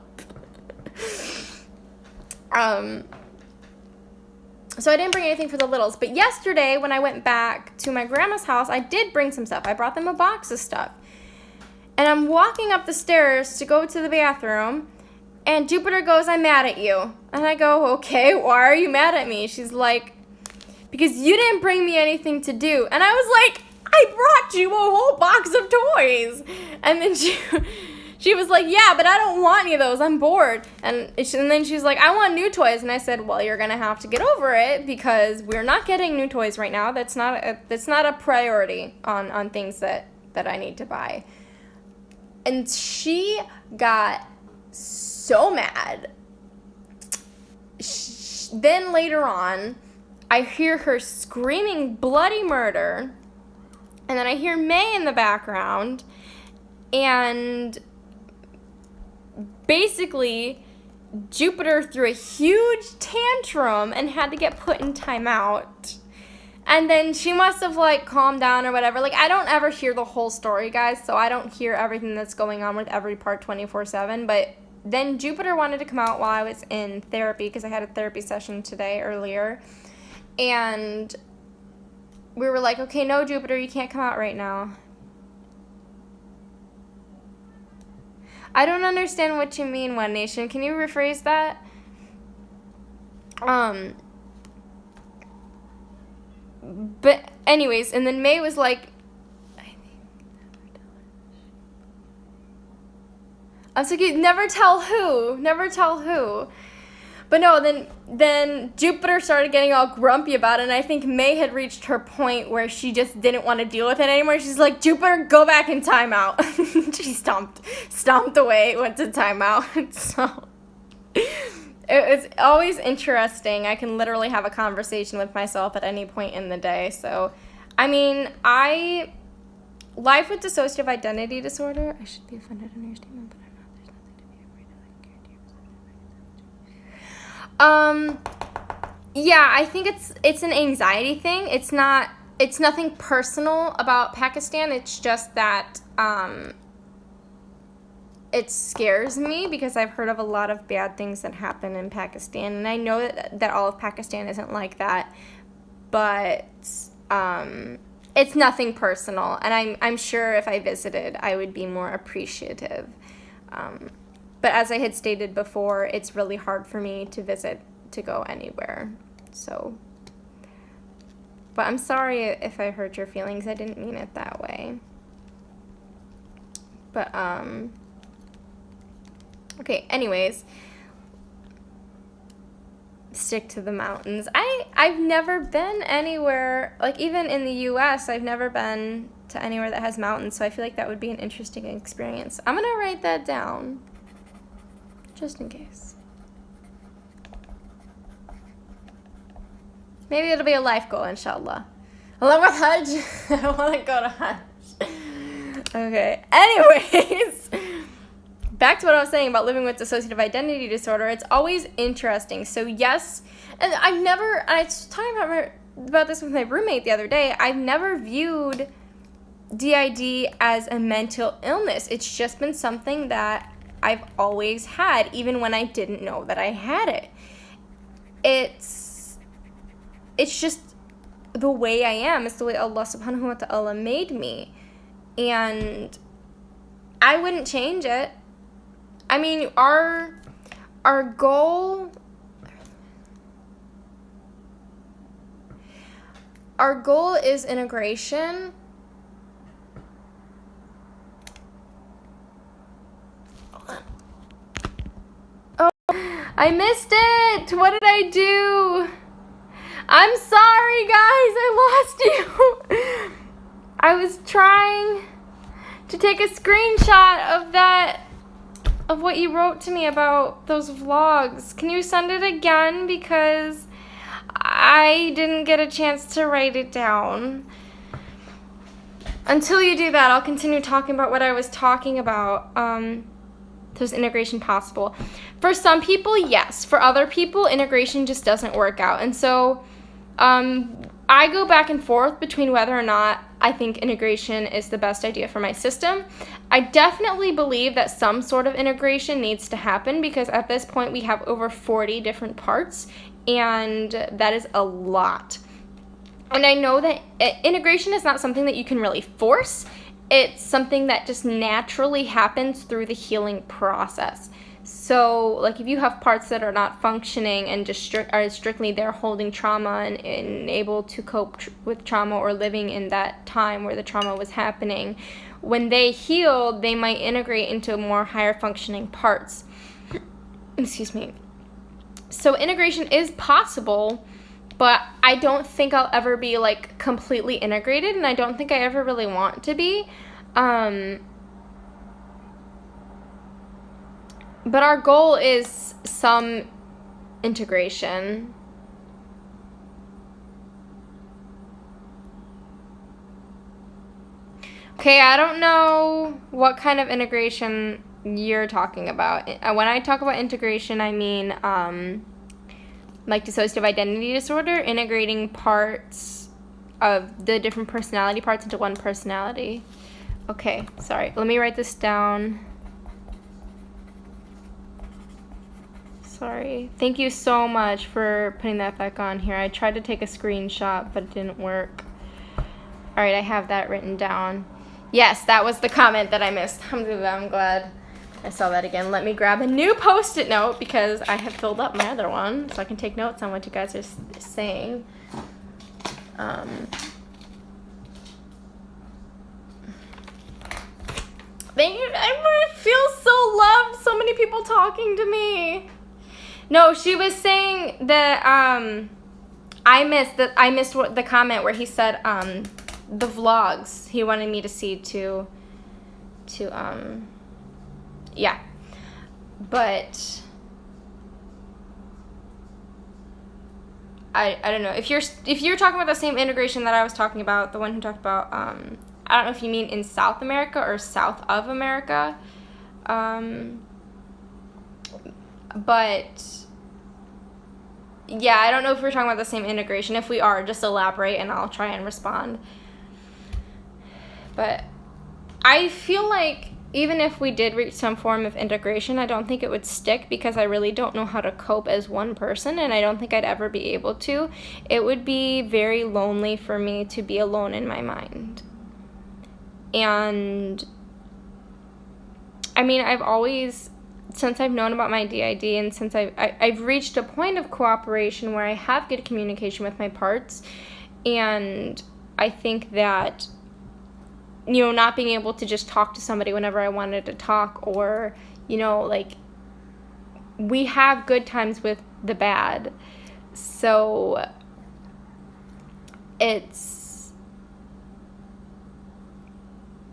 So I didn't bring anything for the littles. But yesterday, when I went back to my grandma's house, I did bring some stuff. I brought them a box of stuff. And I'm walking up the stairs to go to the bathroom, and Jupiter goes, "I'm mad at you." And I go, "Okay, why are you mad at me?" She's like, "Because you didn't bring me anything to do." And I was like, "I brought you a whole box of toys." And then she was like, "Yeah, but I don't want any of those. I'm bored." And then she's like, "I want new toys." And I said, "Well, you're going to have to get over it because we're not getting new toys right now. That's not a priority on things that I need to buy." And she got so mad. Then later on, I hear her screaming bloody murder. And then I hear May in the background. And basically, Jupiter threw a huge tantrum and had to get put in timeout. And then she must have, like, calmed down or whatever. Like, I don't ever hear the whole story, guys, so I don't hear everything that's going on with every part 24/7. But then Jupiter wanted to come out while I was in therapy because I had a therapy session earlier. And we were like, "Okay, no, Jupiter, you can't come out right now." I don't understand what you mean, One Nation. Can you rephrase that? But anyways, and then May was like, I was like, never tell who. But no, then Jupiter started getting all grumpy about it, and I think May had reached her point where she just didn't want to deal with it anymore. She's like, "Jupiter, go back in timeout." She stomped away, went to timeout. So it's always interesting. I can literally have a conversation with myself at any point in the day. So, I mean, life with dissociative identity disorder, I should be offended in your statement, but I'm not. There's nothing to be afraid of. Yeah, I think it's an anxiety thing. It's nothing personal about Pakistan. It's just that, it scares me because I've heard of a lot of bad things that happen in Pakistan, and I know that all of Pakistan isn't like that, but it's nothing personal, and I'm sure if I visited, I would be more appreciative. But as I had stated before, it's really hard for me to go anywhere. So, but I'm sorry if I hurt your feelings. I didn't mean it that way. But okay, anyways, stick to the mountains. I've never been anywhere, like even in the US, I've never been to anywhere that has mountains, so I feel like that would be an interesting experience. I'm gonna write that down, just in case. Maybe it'll be a life goal, inshallah. Along with Hajj, I wanna go to Hajj. Okay, anyways. Back to what I was saying about living with dissociative identity disorder. It's always interesting. So yes, and I was talking about this with my roommate the other day. I've never viewed DID as a mental illness. It's just been something that I've always had, even when I didn't know that I had it. It's just the way I am. It's the way Allah subhanahu wa ta'ala made me. And I wouldn't change it. I mean, our goal is integration. Oh, I missed it. What did I do? I'm sorry, guys. I lost you. I was trying to take a screenshot of what you wrote to me about those vlogs. Can you send it again? Because I didn't get a chance to write it down. Until you do that, I'll continue talking about what I was talking about. Is integration possible? For some people, yes. For other people, integration just doesn't work out. And so I go back and forth between whether or not I think integration is the best idea for my system. I definitely believe that some sort of integration needs to happen because at this point we have over 40 different parts and that is a lot. And I know that integration is not something that you can really force. It's something that just naturally happens through the healing process. So, like, if you have parts that are not functioning and just are strictly there holding trauma and able to cope with trauma or living in that time where the trauma was happening, when they heal, they might integrate into more higher functioning parts. Excuse me. So integration is possible, but I don't think I'll ever be, like, completely integrated, and I don't think I ever really want to be. But our goal is some integration. Okay, I don't know what kind of integration you're talking about. When I talk about integration, I mean, like dissociative identity disorder, integrating parts of the different personality parts into one personality. Okay, sorry. Let me write this down. Sorry. Thank you so much for putting that back on here. I tried to take a screenshot, but it didn't work. All right, I have that written down. Yes, that was the comment that I missed. Alhamdulillah, I'm glad I saw that again. Let me grab a new Post-it note because I have filled up my other one so I can take notes on what you guys are saying. Thank you. I feel so loved. So many people talking to me. No, she was saying that I missed the comment where he said the vlogs he wanted me to see to yeah. But I don't know if you're talking about the same integration that I was talking about, the one who talked about I don't know if you mean in South America or South of America, but yeah, I don't know if we're talking about the same integration. If we are, just elaborate and I'll try and respond. But I feel like even if we did reach some form of integration, I don't think it would stick because I really don't know how to cope as one person, and I don't think I'd ever be able to. It would be very lonely for me to be alone in my mind. And I mean, I've always, since I've known about my DID and since I've reached a point of cooperation where I have good communication with my parts, and I think that, you know, not being able to just talk to somebody whenever I wanted to talk, or, you know, like, we have good times with the bad. So it's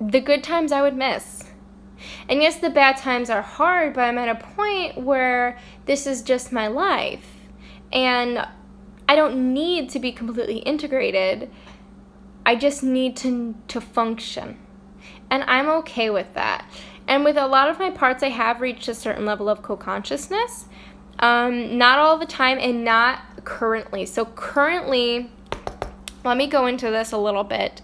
the good times I would miss. And yes, the bad times are hard, but I'm at a point where this is just my life. And I don't need to be completely integrated. I just need to function. And I'm okay with that. And with a lot of my parts, I have reached a certain level of co-consciousness. Not all the time and not currently. So currently, let me go into this a little bit.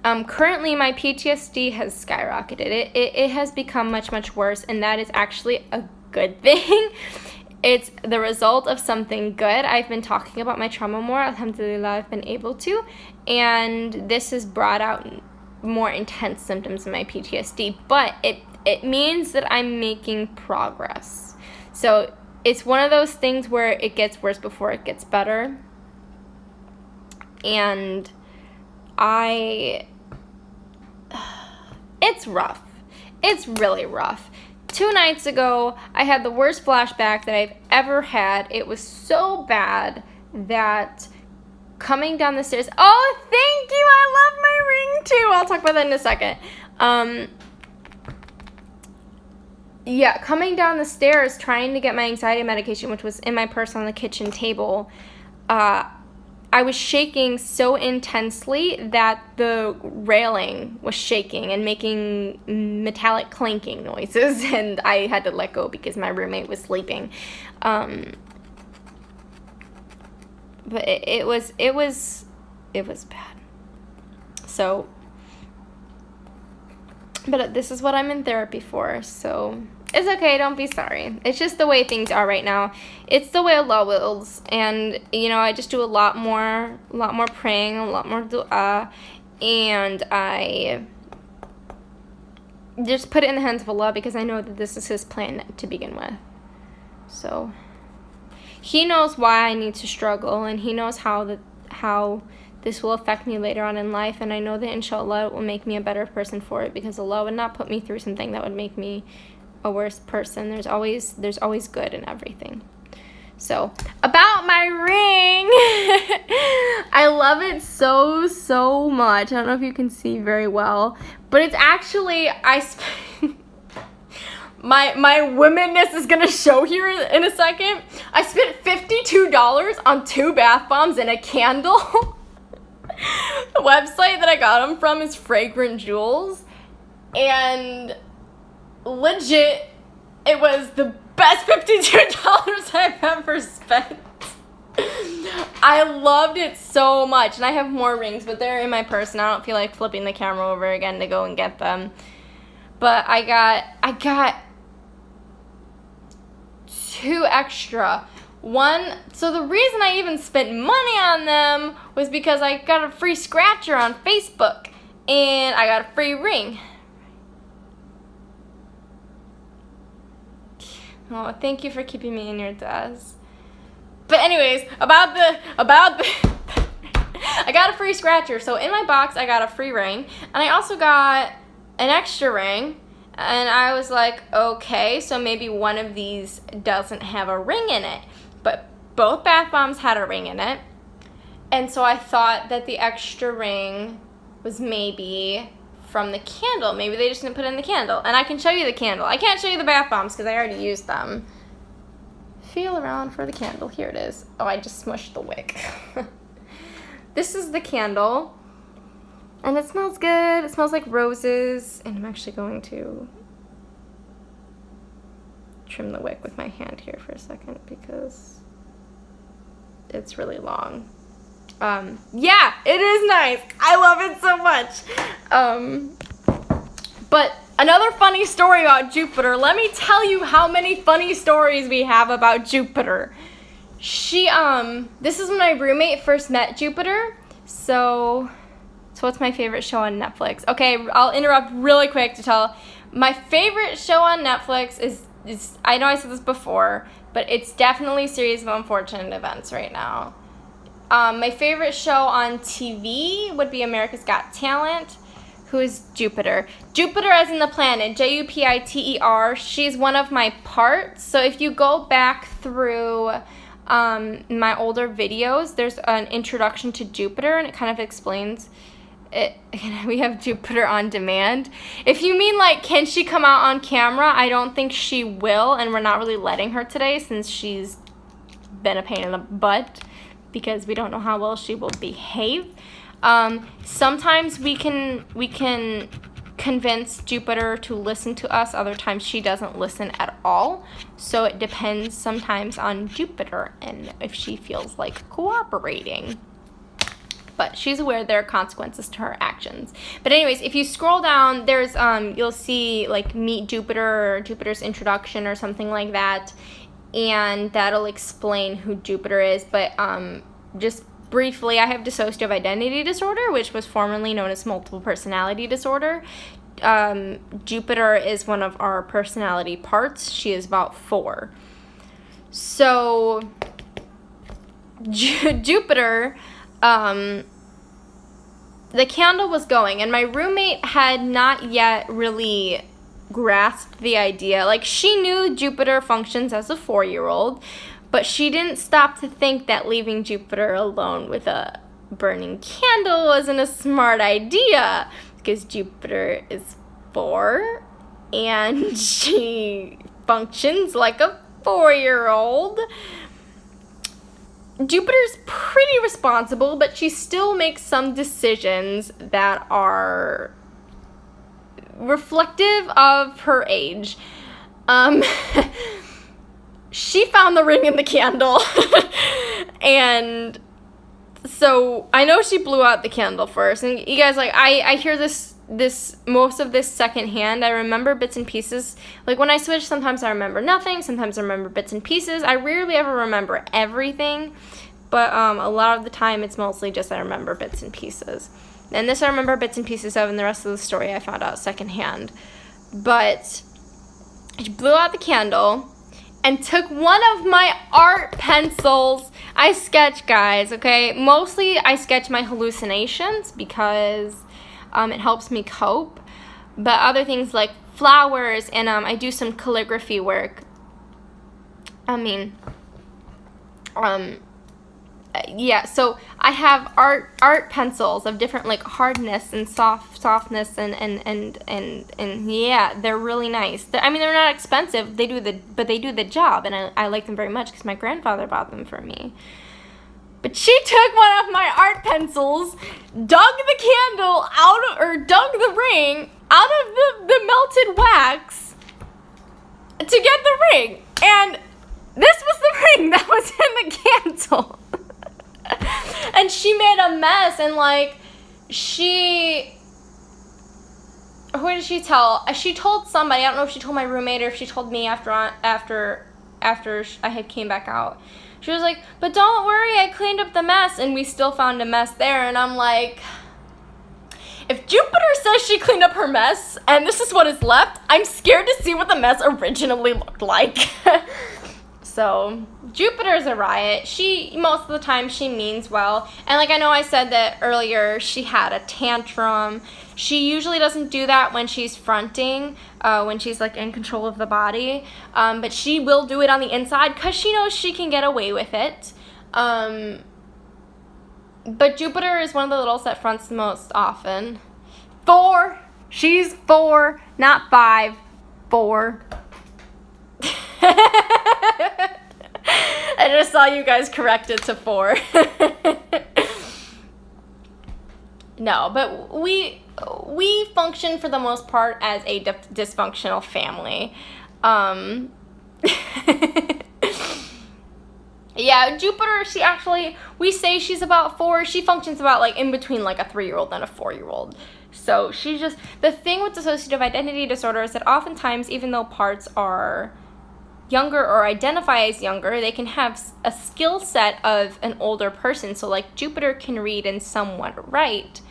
Currently, my PTSD has skyrocketed. It has become much, much worse, and that is actually a good thing. It's the result of something good. I've been talking about my trauma more. Alhamdulillah, I've been able to. And this has brought out more intense symptoms of my PTSD. But it means that I'm making progress. So it's one of those things where it gets worse before it gets better. And it's rough. It's really rough. 2 nights ago, I had the worst flashback that I've ever had. It was so bad that coming down the stairs... Oh, thank you! I love my ring, too! I'll talk about that in a second. Yeah, coming down the stairs, trying to get my anxiety medication, which was in my purse on the kitchen table, I was shaking so intensely that the railing was shaking and making metallic clanking noises, and I had to let go because my roommate was sleeping. But it was bad. So, but this is what I'm in therapy for, so It's okay, don't be sorry. It's just the way things are right now. It's the way Allah wills. And, I just do a lot more praying, a lot more dua. And I just put it in the hands of Allah because I know that this is His plan to begin with. So, He knows why I need to struggle, and He knows how this will affect me later on in life, and I know that inshallah it will make me a better person for it, because Allah would not put me through something that would make me a worse person. There's always good in everything. So, about my ring, I love it so much. I don't know if you can see very well, but it's actually, my womenness is gonna show here in a second. I spent $52 on 2 bath bombs and a candle. The website that I got them from is Fragrant Jewels, and legit, it was the best $52 I've ever spent. I loved it so much, and I have more rings, but they're in my purse, and I don't feel like flipping the camera over again to go and get them. But I got 2 extra. So the reason I even spent money on them was because I got a free scratcher on Facebook, and I got a free ring. Oh, thank you for keeping me in your desk. But anyways, about the I got a free scratcher. So in my box, I got a free ring, and I also got an extra ring. And I was like, okay, so maybe one of these doesn't have a ring in it. But both bath bombs had a ring in it. And so I thought that the extra ring was maybe from the candle. Maybe they just didn't put it in the candle. And I can show you the candle. I can't show you the bath bombs because I already used them. Feel around for the candle. Here it is. Oh, I just smushed the wick. This is the candle. And it smells good. It smells like roses. And I'm actually going to trim the wick with my hand here for a second because it's really long. Yeah, it is nice. I love it so much. But another funny story about Jupiter. Let me tell you how many funny stories we have about Jupiter. This is when my roommate first met Jupiter. So what's my favorite show on Netflix? Okay, I'll interrupt really quick to tell. My favorite show on Netflix is I know I said this before, but it's definitely Series of Unfortunate Events right now. My favorite show on TV would be America's Got Talent. Who is Jupiter? Jupiter as in the planet, Jupiter. She's one of my parts. So if you go back through my older videos, there's an introduction to Jupiter, and it kind of explains it. We have Jupiter on demand. If you mean like, can she come out on camera? I don't think she will, and we're not really letting her today since she's been a pain in the butt because we don't know how well she will behave. Sometimes we can convince Jupiter to listen to us. Other times she doesn't listen at all. So it depends sometimes on Jupiter and if she feels like cooperating. But she's aware there are consequences to her actions. But anyways, if you scroll down, there's you'll see like Meet Jupiter or Jupiter's introduction or something like that, and that'll explain who Jupiter is. But just briefly, I have dissociative identity disorder, which was formerly known as multiple personality disorder. Jupiter is one of our personality parts. She is about 4. So Jupiter, the candle was going, and my roommate had not yet really grasped the idea. Like, she knew Jupiter functions as a 4-year-old, but she didn't stop to think that leaving Jupiter alone with a burning candle wasn't a smart idea, because Jupiter is 4, and she functions like a 4-year-old. Jupiter's pretty responsible, but she still makes some decisions that are reflective of her age. She found the ring in the candle. And so I know she blew out the candle first. And you guys, like, I hear this most of this secondhand. I remember bits and pieces. Like when I switch, sometimes I remember nothing, sometimes I remember bits and pieces. I rarely ever remember everything, but a lot of the time it's mostly just I remember bits and pieces. And this I remember bits and pieces of, and the rest of the story I found out secondhand. But she blew out the candle and took one of my art pencils. I sketch, guys, okay? Mostly I sketch my hallucinations because it helps me cope. But other things like flowers, and I do some calligraphy work. Yeah, so I have art pencils of different like hardness and softness and yeah, they're really nice. They're not expensive. But they do the job, and I like them very much because my grandfather bought them for me. But she took one of my art pencils, dug the ring out of the melted wax to get the ring, and this was the ring that was in the candle. And she made a mess, and like who did she tell? She told somebody. I don't know if she told my roommate or if she told me after I had came back out. She was like, but don't worry, I cleaned up the mess, and we still found a mess there. And I'm like, if Jupiter says she cleaned up her mess and this is what is left, I'm scared to see what the mess originally looked like. So Jupiter's a riot. Most of the time she means well. And like I know I said that earlier, she had a tantrum. She usually doesn't do that when she's fronting, when she's like in control of the body. But she will do it on the inside because she knows she can get away with it. But Jupiter is one of the littles that fronts the most often. 4. She's 4, not 5. 4. I just saw you guys correct it to 4. No, but we function for the most part as a dysfunctional family. Yeah, Jupiter, we say she's about 4. She functions about like in between like a 3-year-old and a 4-year-old. So she's just, the thing with dissociative identity disorder is that oftentimes, even though parts are younger or identify as younger, they can have a skill set of an older person. So like Jupiter can read and somewhat write,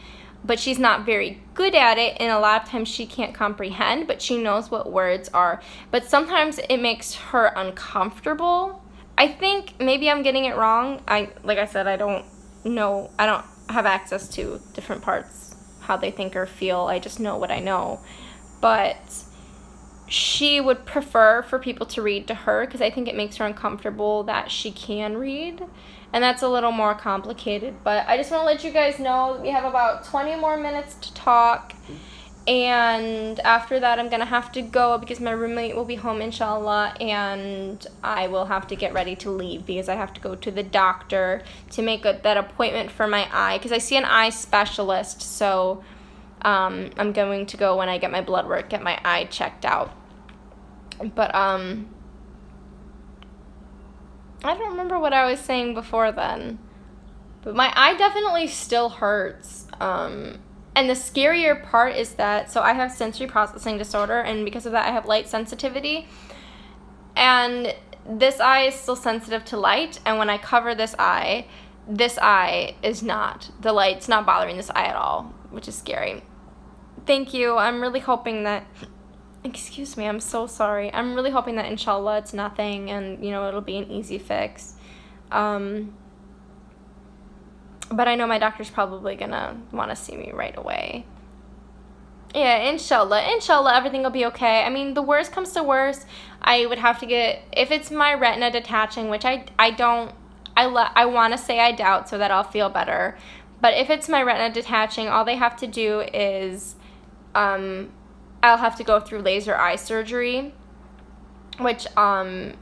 but she's not very good at it, and a lot of times she can't comprehend, but she knows what words are. But sometimes it makes her uncomfortable. I think maybe I'm getting it wrong. Like I said, I don't know. I don't have access to different parts, how they think or feel. I just know what I know. But she would prefer for people to read to her because I think it makes her uncomfortable that she can read. And that's a little more complicated. But I just want to let you guys know we have about 20 more minutes to talk. And after that, I'm going to have to go because my roommate will be home, inshallah. And I will have to get ready to leave because I have to go to the doctor to make that appointment for my eye. Because I see an eye specialist. So I'm going to go when I get my blood work, get my eye checked out. But I don't remember what I was saying before then. But my eye definitely still hurts. And the scarier part is that, so I have sensory processing disorder, and because of that I have light sensitivity. And this eye is still sensitive to light, and when I cover this eye is not. The light's not bothering this eye at all, which is scary. Thank you. I'm really hoping that, excuse me, I'm so sorry. I'm really hoping that inshallah it's nothing and, it'll be an easy fix. But I know my doctor's probably gonna want to see me right away. Yeah, inshallah everything will be okay. I mean, the worst comes to worst, I would have to get, if it's my retina detaching, which I want to say I doubt so that I'll feel better. But if it's my retina detaching, all they have to do is, I'll have to go through laser eye surgery, which, I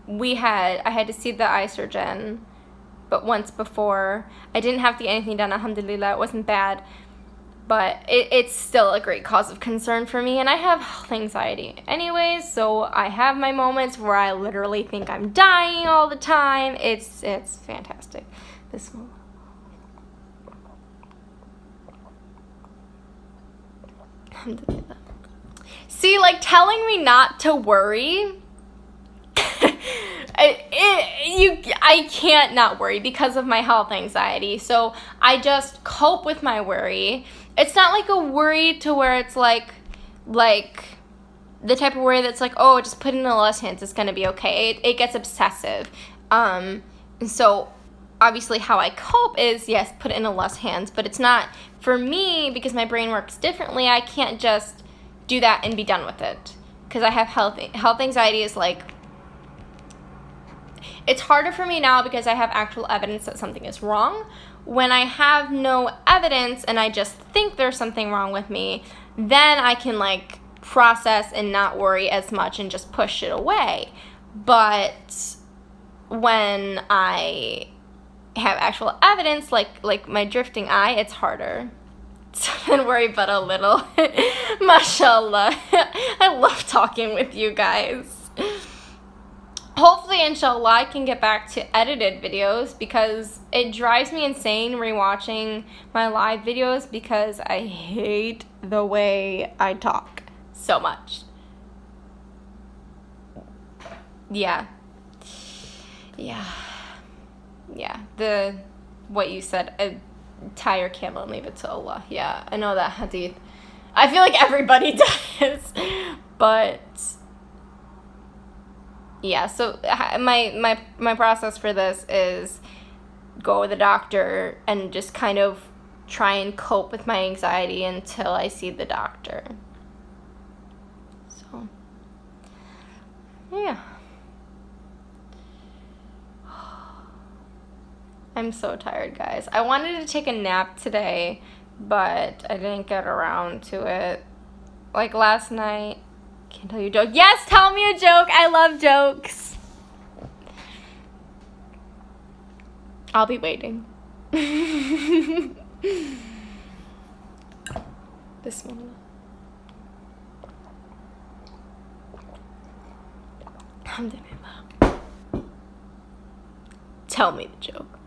had to see the eye surgeon, but once before. I didn't have to get anything done, alhamdulillah, it wasn't bad. But it's still a great cause of concern for me, and I have health anxiety anyways, so I have my moments where I literally think I'm dying all the time. It's fantastic. This one. Alhamdulillah. See, like, telling me not to worry, I can't not worry because of my health anxiety. So I just cope with my worry. It's not like a worry to where it's like the type of worry that's like, oh, just put it in Allah's hands, it's gonna be okay. It gets obsessive. So obviously how I cope is, yes, put it in Allah's hands, but it's not, for me, because my brain works differently, I can't just do that and be done with it. Because I have health anxiety is like, it's harder for me now because I have actual evidence that something is wrong. When I have no evidence and I just think there's something wrong with me, then I can like process and not worry as much and just push it away. But when I have actual evidence, like my drifting eye, it's harder. So don't worry but a little. Mashallah. I love talking with you guys. Hopefully, inshallah, I can get back to edited videos because it drives me insane rewatching my live videos because I hate the way I talk so much. Yeah. What you said, tie your camel and leave it to Allah. Yeah, I know that hadith. I feel like everybody does, but yeah. So my process for this is go with the doctor and just kind of try and cope with my anxiety until I see the doctor. So yeah. I'm so tired, guys. I wanted to take a nap today, but I didn't get around to it. Like last night. Can't tell you a joke. Yes, tell me a joke. I love jokes. I'll be waiting. Bismillah. Alhamdulillah. Tell me the joke.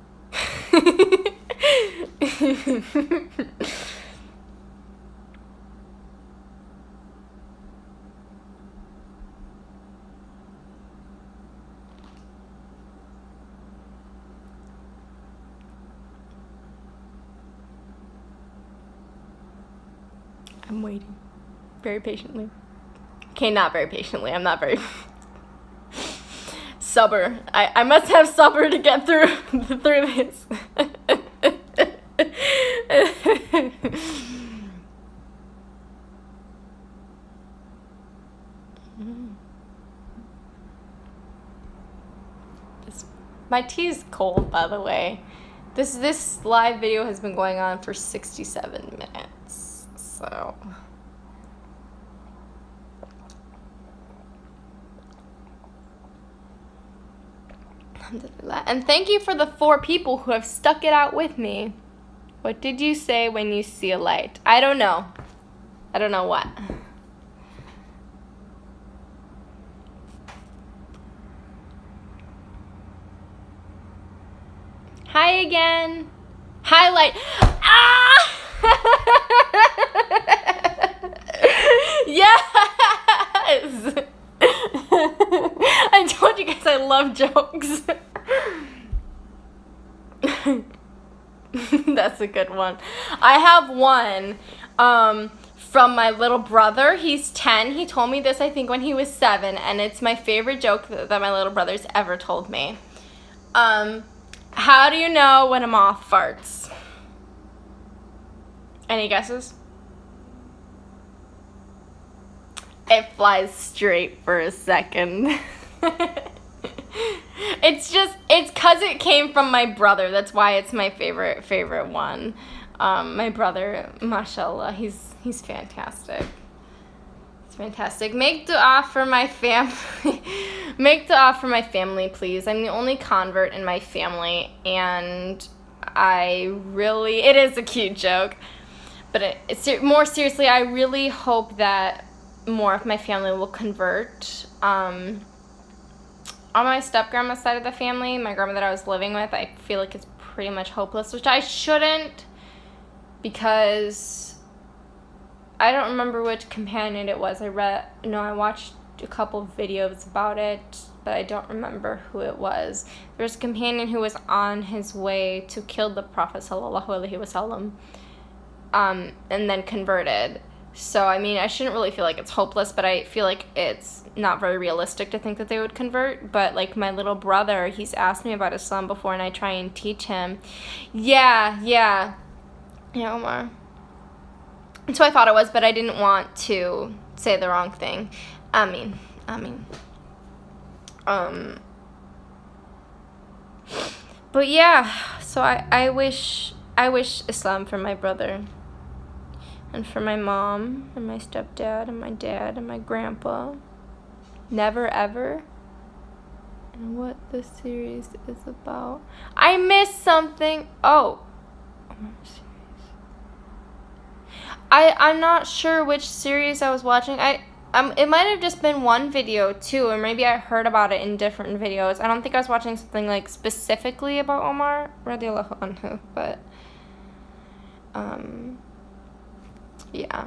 I'm waiting very patiently. Okay, not very patiently. I'm not very sabr. I must have sabr to get through this. My tea is cold, by the way. This live video has been going on for 67 minutes. So and thank you for the 4 people who have stuck it out with me. What did you say when you see a light? I don't know. I don't know what. Hi again. Highlight. Ah! Yes! I told you guys I love jokes. That's a good one. I have one from my little brother. He's 10. He told me this, I think, when he was 7, and it's my favorite joke that my little brother's ever told me. How do you know when a moth farts? Any guesses? It flies straight for a second. It's because it came from my brother. That's why it's my favorite one. My brother, mashallah, he's fantastic. It's fantastic. Make dua for my family. Make dua for my family, please. I'm the only convert in my family, and it is a cute joke, but more seriously, I really hope that more of my family will convert. On my step-grandma's side of the family, my grandma that I was living with, I feel like it's pretty much hopeless, which I shouldn't, because I don't remember which companion it was. I watched a couple videos about it, but I don't remember who it was. There's a companion who was on his way to kill the Prophet sallallahu alaihi wasallam, and then converted. So, I mean, I shouldn't really feel like it's hopeless, but I feel like it's not very realistic to think that they would convert. But, like, my little brother, he's asked me about Islam before, and I try and teach him. Yeah, Omar. That's who I thought it was, but I didn't want to say the wrong thing. I mean. But yeah, so I wish Islam for my brother. And for my mom, and my stepdad, and my dad, and my grandpa. Never ever. And what this series is about. I missed something. Oh. I'm not sure which series I was watching. It might have just been one video too, or maybe I heard about it in different videos. I don't think I was watching something like specifically about Omar radiallahu anhu, but yeah.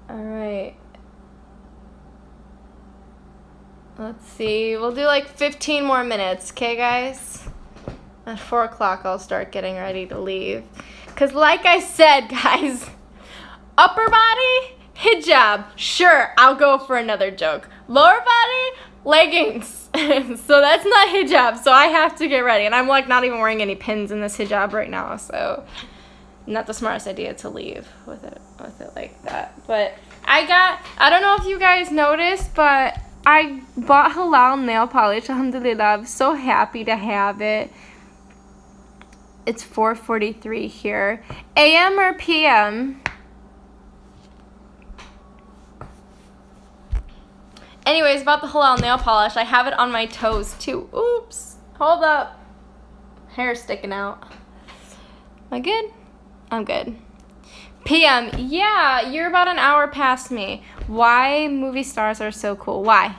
Alright. Let's see. We'll do like 15 more minutes, okay, guys? At 4 o'clock, I'll start getting ready to leave. Because like I said, guys, upper body, hijab. Sure, I'll go for another joke. Lower body, leggings. So that's not hijab, so I have to get ready. And I'm like not even wearing any pins in this hijab right now, so not the smartest idea to leave with it like that. But I don't know if you guys noticed, but I bought halal nail polish, alhamdulillah. I'm so happy to have it. It's 4:43 here. AM or PM? Anyways, about the halal nail polish, I have it on my toes too. Oops. Hold up. Hair sticking out. Am I good? I'm good. PM, yeah, you're about an hour past me. Why movie stars are so cool? Why?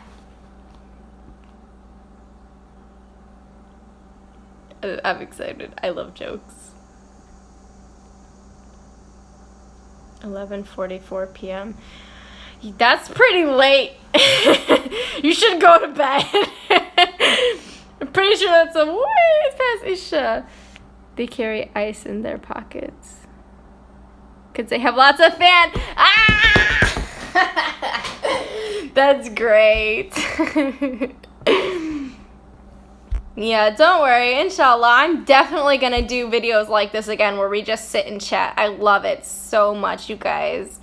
I'm excited. I love jokes. 11:44 p.m. That's pretty late. You should go to bed. I'm pretty sure that's a way past Isha. They carry ice in their pockets. Because they have lots of fan. Ah! That's great. Yeah, don't worry. Inshallah, I'm definitely going to do videos like this again where we just sit and chat. I love it so much, you guys.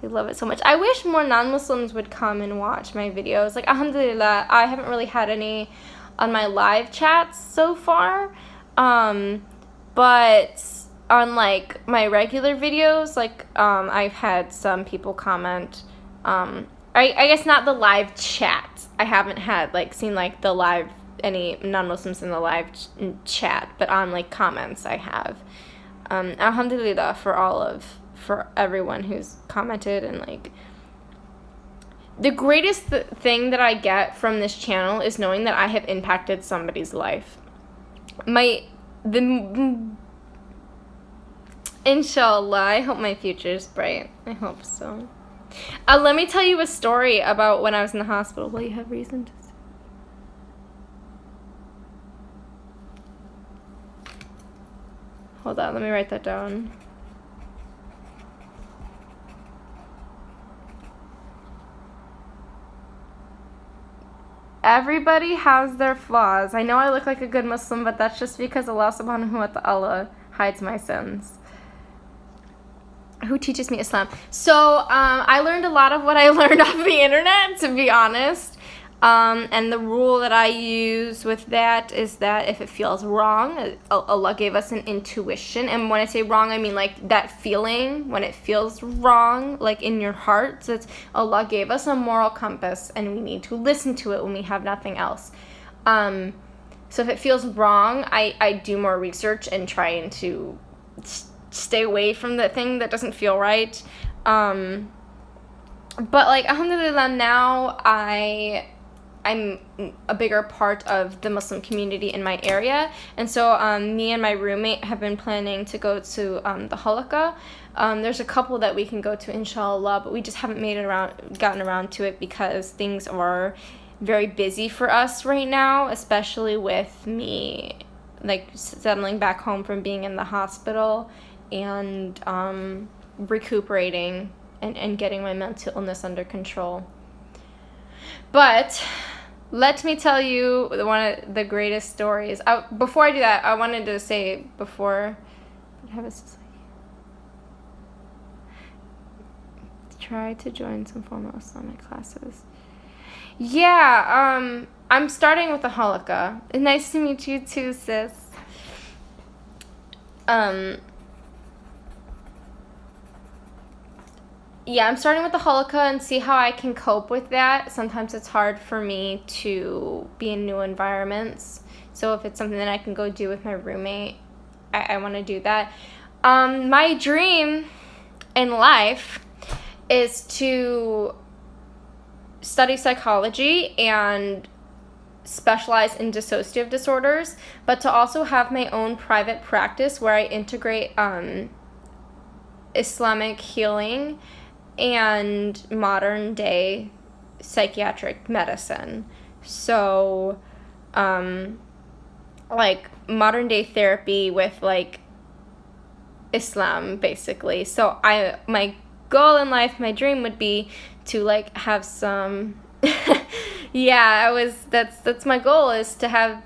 I love it so much. I wish more non-Muslims would come and watch my videos. Like, alhamdulillah, I haven't really had any on my live chats so far. But on, like, my regular videos, like, I've had some people comment. I guess not the live chat. I haven't had, like, seen, like, the live, any non-Muslims in the live chat. But on, like, comments I have. Alhamdulillah for everyone who's commented. And, like, the greatest thing that I get from this channel is knowing that I have impacted somebody's life. Inshallah, I hope my future is bright. I hope so. Let me tell you a story about when I was in the hospital. Well, you have reason to say. Hold on, let me write that down. Everybody has their flaws. I know I look like a good Muslim, but that's just because Allah subhanahu wa ta'ala hides my sins. Who teaches me Islam? So, I learned a lot of what I learned off the internet, to be honest. And the rule that I use with that is that if it feels wrong, Allah gave us an intuition. And when I say wrong, I mean like that feeling when it feels wrong, like in your heart. So it's Allah gave us a moral compass and we need to listen to it when we have nothing else. So if it feels wrong, I do more research and trying to stay away from the thing that doesn't feel right. But like, alhamdulillah, now I I'm a bigger part of the Muslim community in my area. And so me and my roommate have been planning to go to the halaqah. There's a couple that we can go to, inshallah, but we just haven't gotten around to it because things are very busy for us right now, especially with me like settling back home from being in the hospital and recuperating and getting my mental illness under control. But let me tell you one of the greatest stories. Before I do that, I wanted to say try to join some formal Islamic classes. Yeah, I'm starting with the halaqah. Nice to meet you too, sis. Yeah, I'm starting with the halaqah and see how I can cope with that. Sometimes it's hard for me to be in new environments. So if it's something that I can go do with my roommate, I want to do that. My dream in life is to study psychology and specialize in dissociative disorders, but to also have my own private practice where I integrate Islamic healing and modern day psychiatric medicine. So like modern day therapy with like Islam basically. So my goal in life, my dream would be to like have some that's my goal, is to have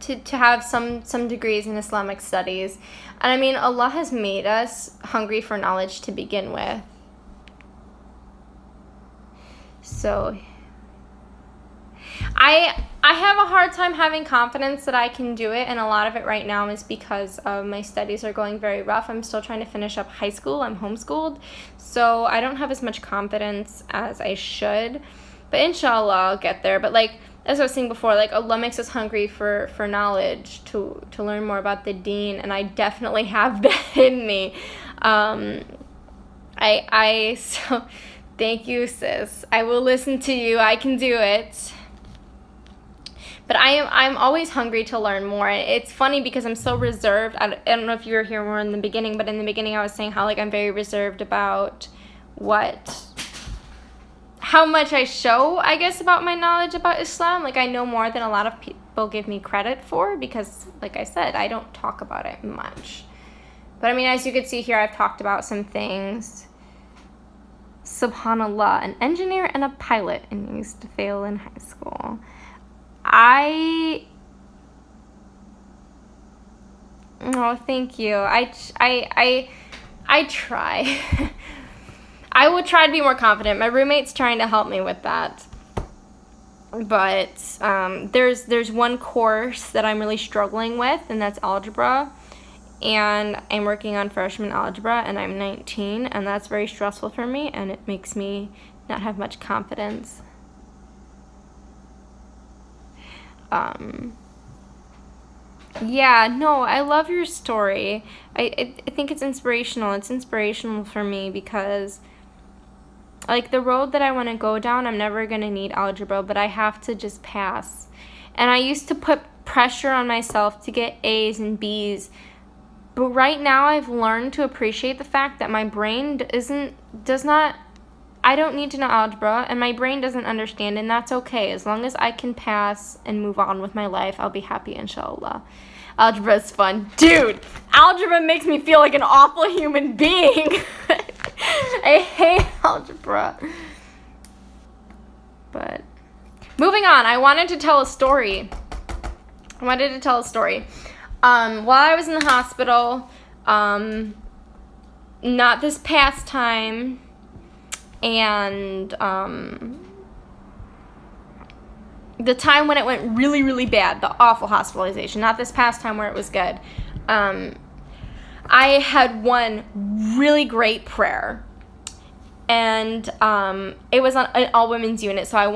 to have some degrees in Islamic studies. And I mean, Allah has made us hungry for knowledge to begin with. So I have a hard time having confidence that I can do it, and a lot of it right now is because my studies are going very rough. I'm still trying to finish up high school. I'm homeschooled, so I don't have as much confidence as I should. But inshallah, I'll get there. But like, as I was saying before, like Allah makes us hungry for knowledge, to learn more about the deen, and I definitely have that in me. So thank you, sis. I will listen to you. I can do it. But I'm always hungry to learn more. It's funny because I'm so reserved. I don't know if you were here more in the beginning, but in the beginning I was saying how like I'm very reserved about how much I show, I guess, about my knowledge about Islam. Like I know more than a lot of people give me credit for because, like I said, I don't talk about it much. But I mean, as you can see here, I've talked about some things. SubhanAllah, an engineer and a pilot, and used to fail in high school. Oh, thank you. I try. I would try to be more confident. My roommate's trying to help me with that. But there's one course that I'm really struggling with, and that's algebra. And I'm working on freshman algebra, and I'm 19, and that's very stressful for me, and it makes me not have much confidence. Yeah, no, I love your story. I think it's inspirational. It's inspirational for me because, like, the road that I want to go down, I'm never going to need algebra, but I have to just pass. And I used to put pressure on myself to get A's and B's, but right now I've learned to appreciate the fact that my brain I don't need to know algebra, and my brain doesn't understand, and that's okay. As long as I can pass and move on with my life, I'll be happy, inshallah. Algebra is fun. Dude, algebra makes me feel like an awful human being. I hate algebra. But moving on, I wanted to tell a story. While I was in the hospital, not this past time, and the time when it went really, really bad, the awful hospitalization, not this past time where it was good, I had one really great prayer, and it was on an all-women's unit, so I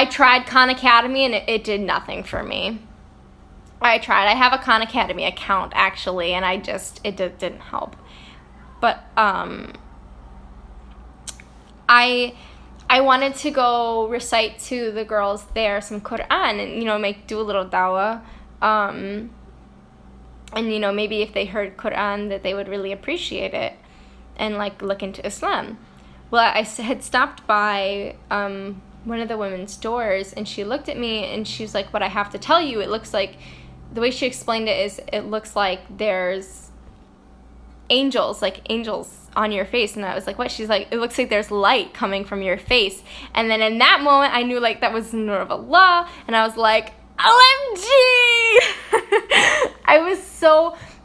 tried Khan Academy, and it did nothing for me. I have a Khan Academy account, actually, and it didn't help. But I wanted to go recite to the girls there some Quran and, do a little dawah. And, maybe if they heard Quran that they would really appreciate it and, look into Islam. Well, I had stopped by one of the women's doors, and she looked at me, and she was like, "What I have to tell you, it looks like," the way she explained it is, it looks like there's angels on your face. And I was like, what? She's like, it looks like there's light coming from your face. And then in that moment, I knew that was the nur of Allah, and I was like, OMG!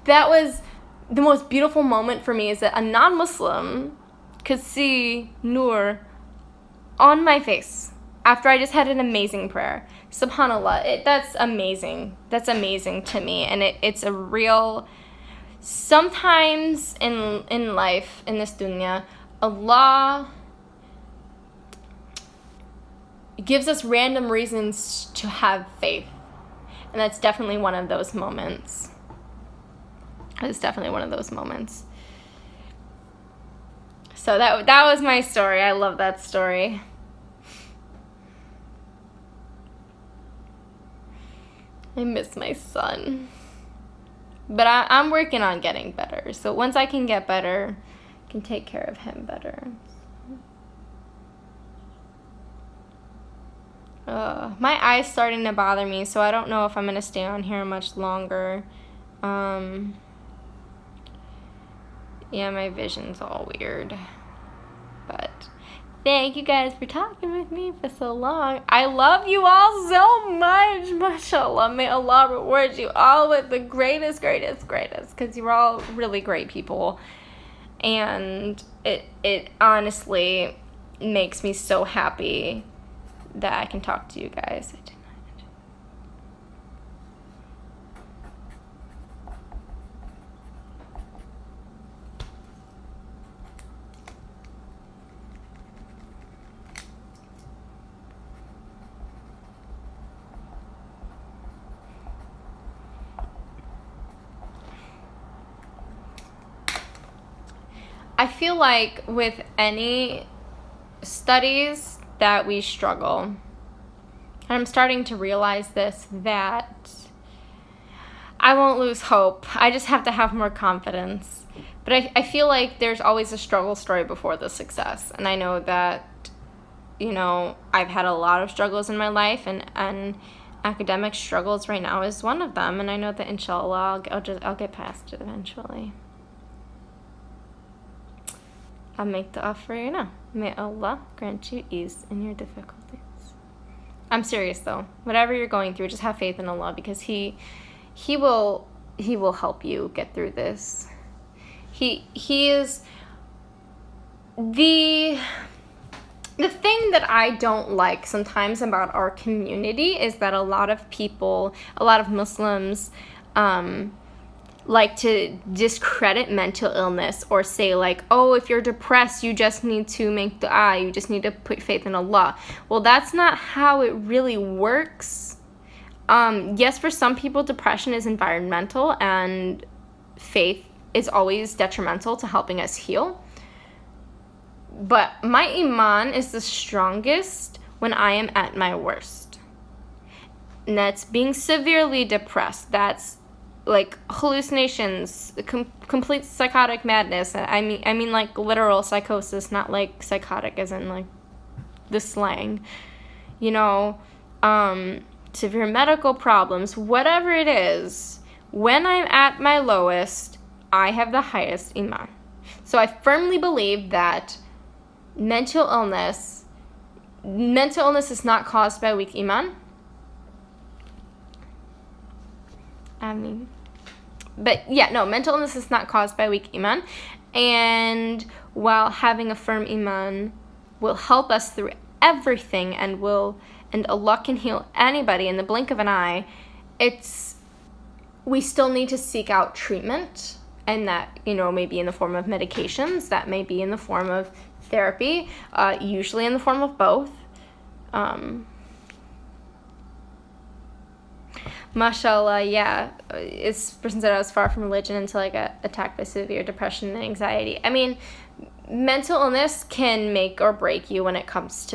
That was the most beautiful moment for me, is that a non-Muslim could see nur on my face after I just had an amazing prayer. SubhanAllah, that's amazing. That's amazing to me, and it's a real... Sometimes in life, in this dunya, Allah gives us random reasons to have faith. And that's definitely one of those moments. It's definitely one of those moments. So that was my story. I love that story. I miss my son. But I'm working on getting better. So once I can get better, I can take care of him better. My eye's starting to bother me, so I don't know if I'm going to stay on here much longer. Yeah, my vision's all weird. But thank you guys for talking with me for so long. I love you all so much. MashaAllah. May Allah reward you all with the greatest, because you're all really great people. And it honestly makes me so happy that I can talk to you guys. I feel like with any studies that we struggle, and I'm starting to realize this, that I won't lose hope. I just have to have more confidence. But I feel like there's always a struggle story before the success. And I know that, I've had a lot of struggles in my life, and academic struggles right now is one of them. And I know that inshallah I'll get past it eventually. I'll make the offer now. May Allah grant you ease in your difficulties. I'm serious though. Whatever you're going through, just have faith in Allah, because He will help you get through this. He is the thing that I don't like sometimes about our community is that a lot of Muslims, like to discredit mental illness, or say oh, if you're depressed, you just need to make dua, you just need to put faith in Allah. Well, that's not how it really works. Yes, for some people, depression is environmental, and faith is always detrimental to helping us heal. But my iman is the strongest when I am at my worst. And that's being severely depressed. That's hallucinations, complete psychotic madness. I mean literal psychosis, not psychotic as in the slang. Severe medical problems, whatever it is. When I'm at my lowest, I have the highest iman. So I firmly believe that mental illness is not caused by weak iman. Mental illness is not caused by weak iman. And while having a firm iman will help us through everything, and Allah can heal anybody in the blink of an eye, we still need to seek out treatment, and that, may be in the form of medications, that may be in the form of therapy, usually in the form of both. MashaAllah, yeah. This person said I was far from religion until I got attacked by severe depression and anxiety. I mean, mental illness can make or break you when it comes to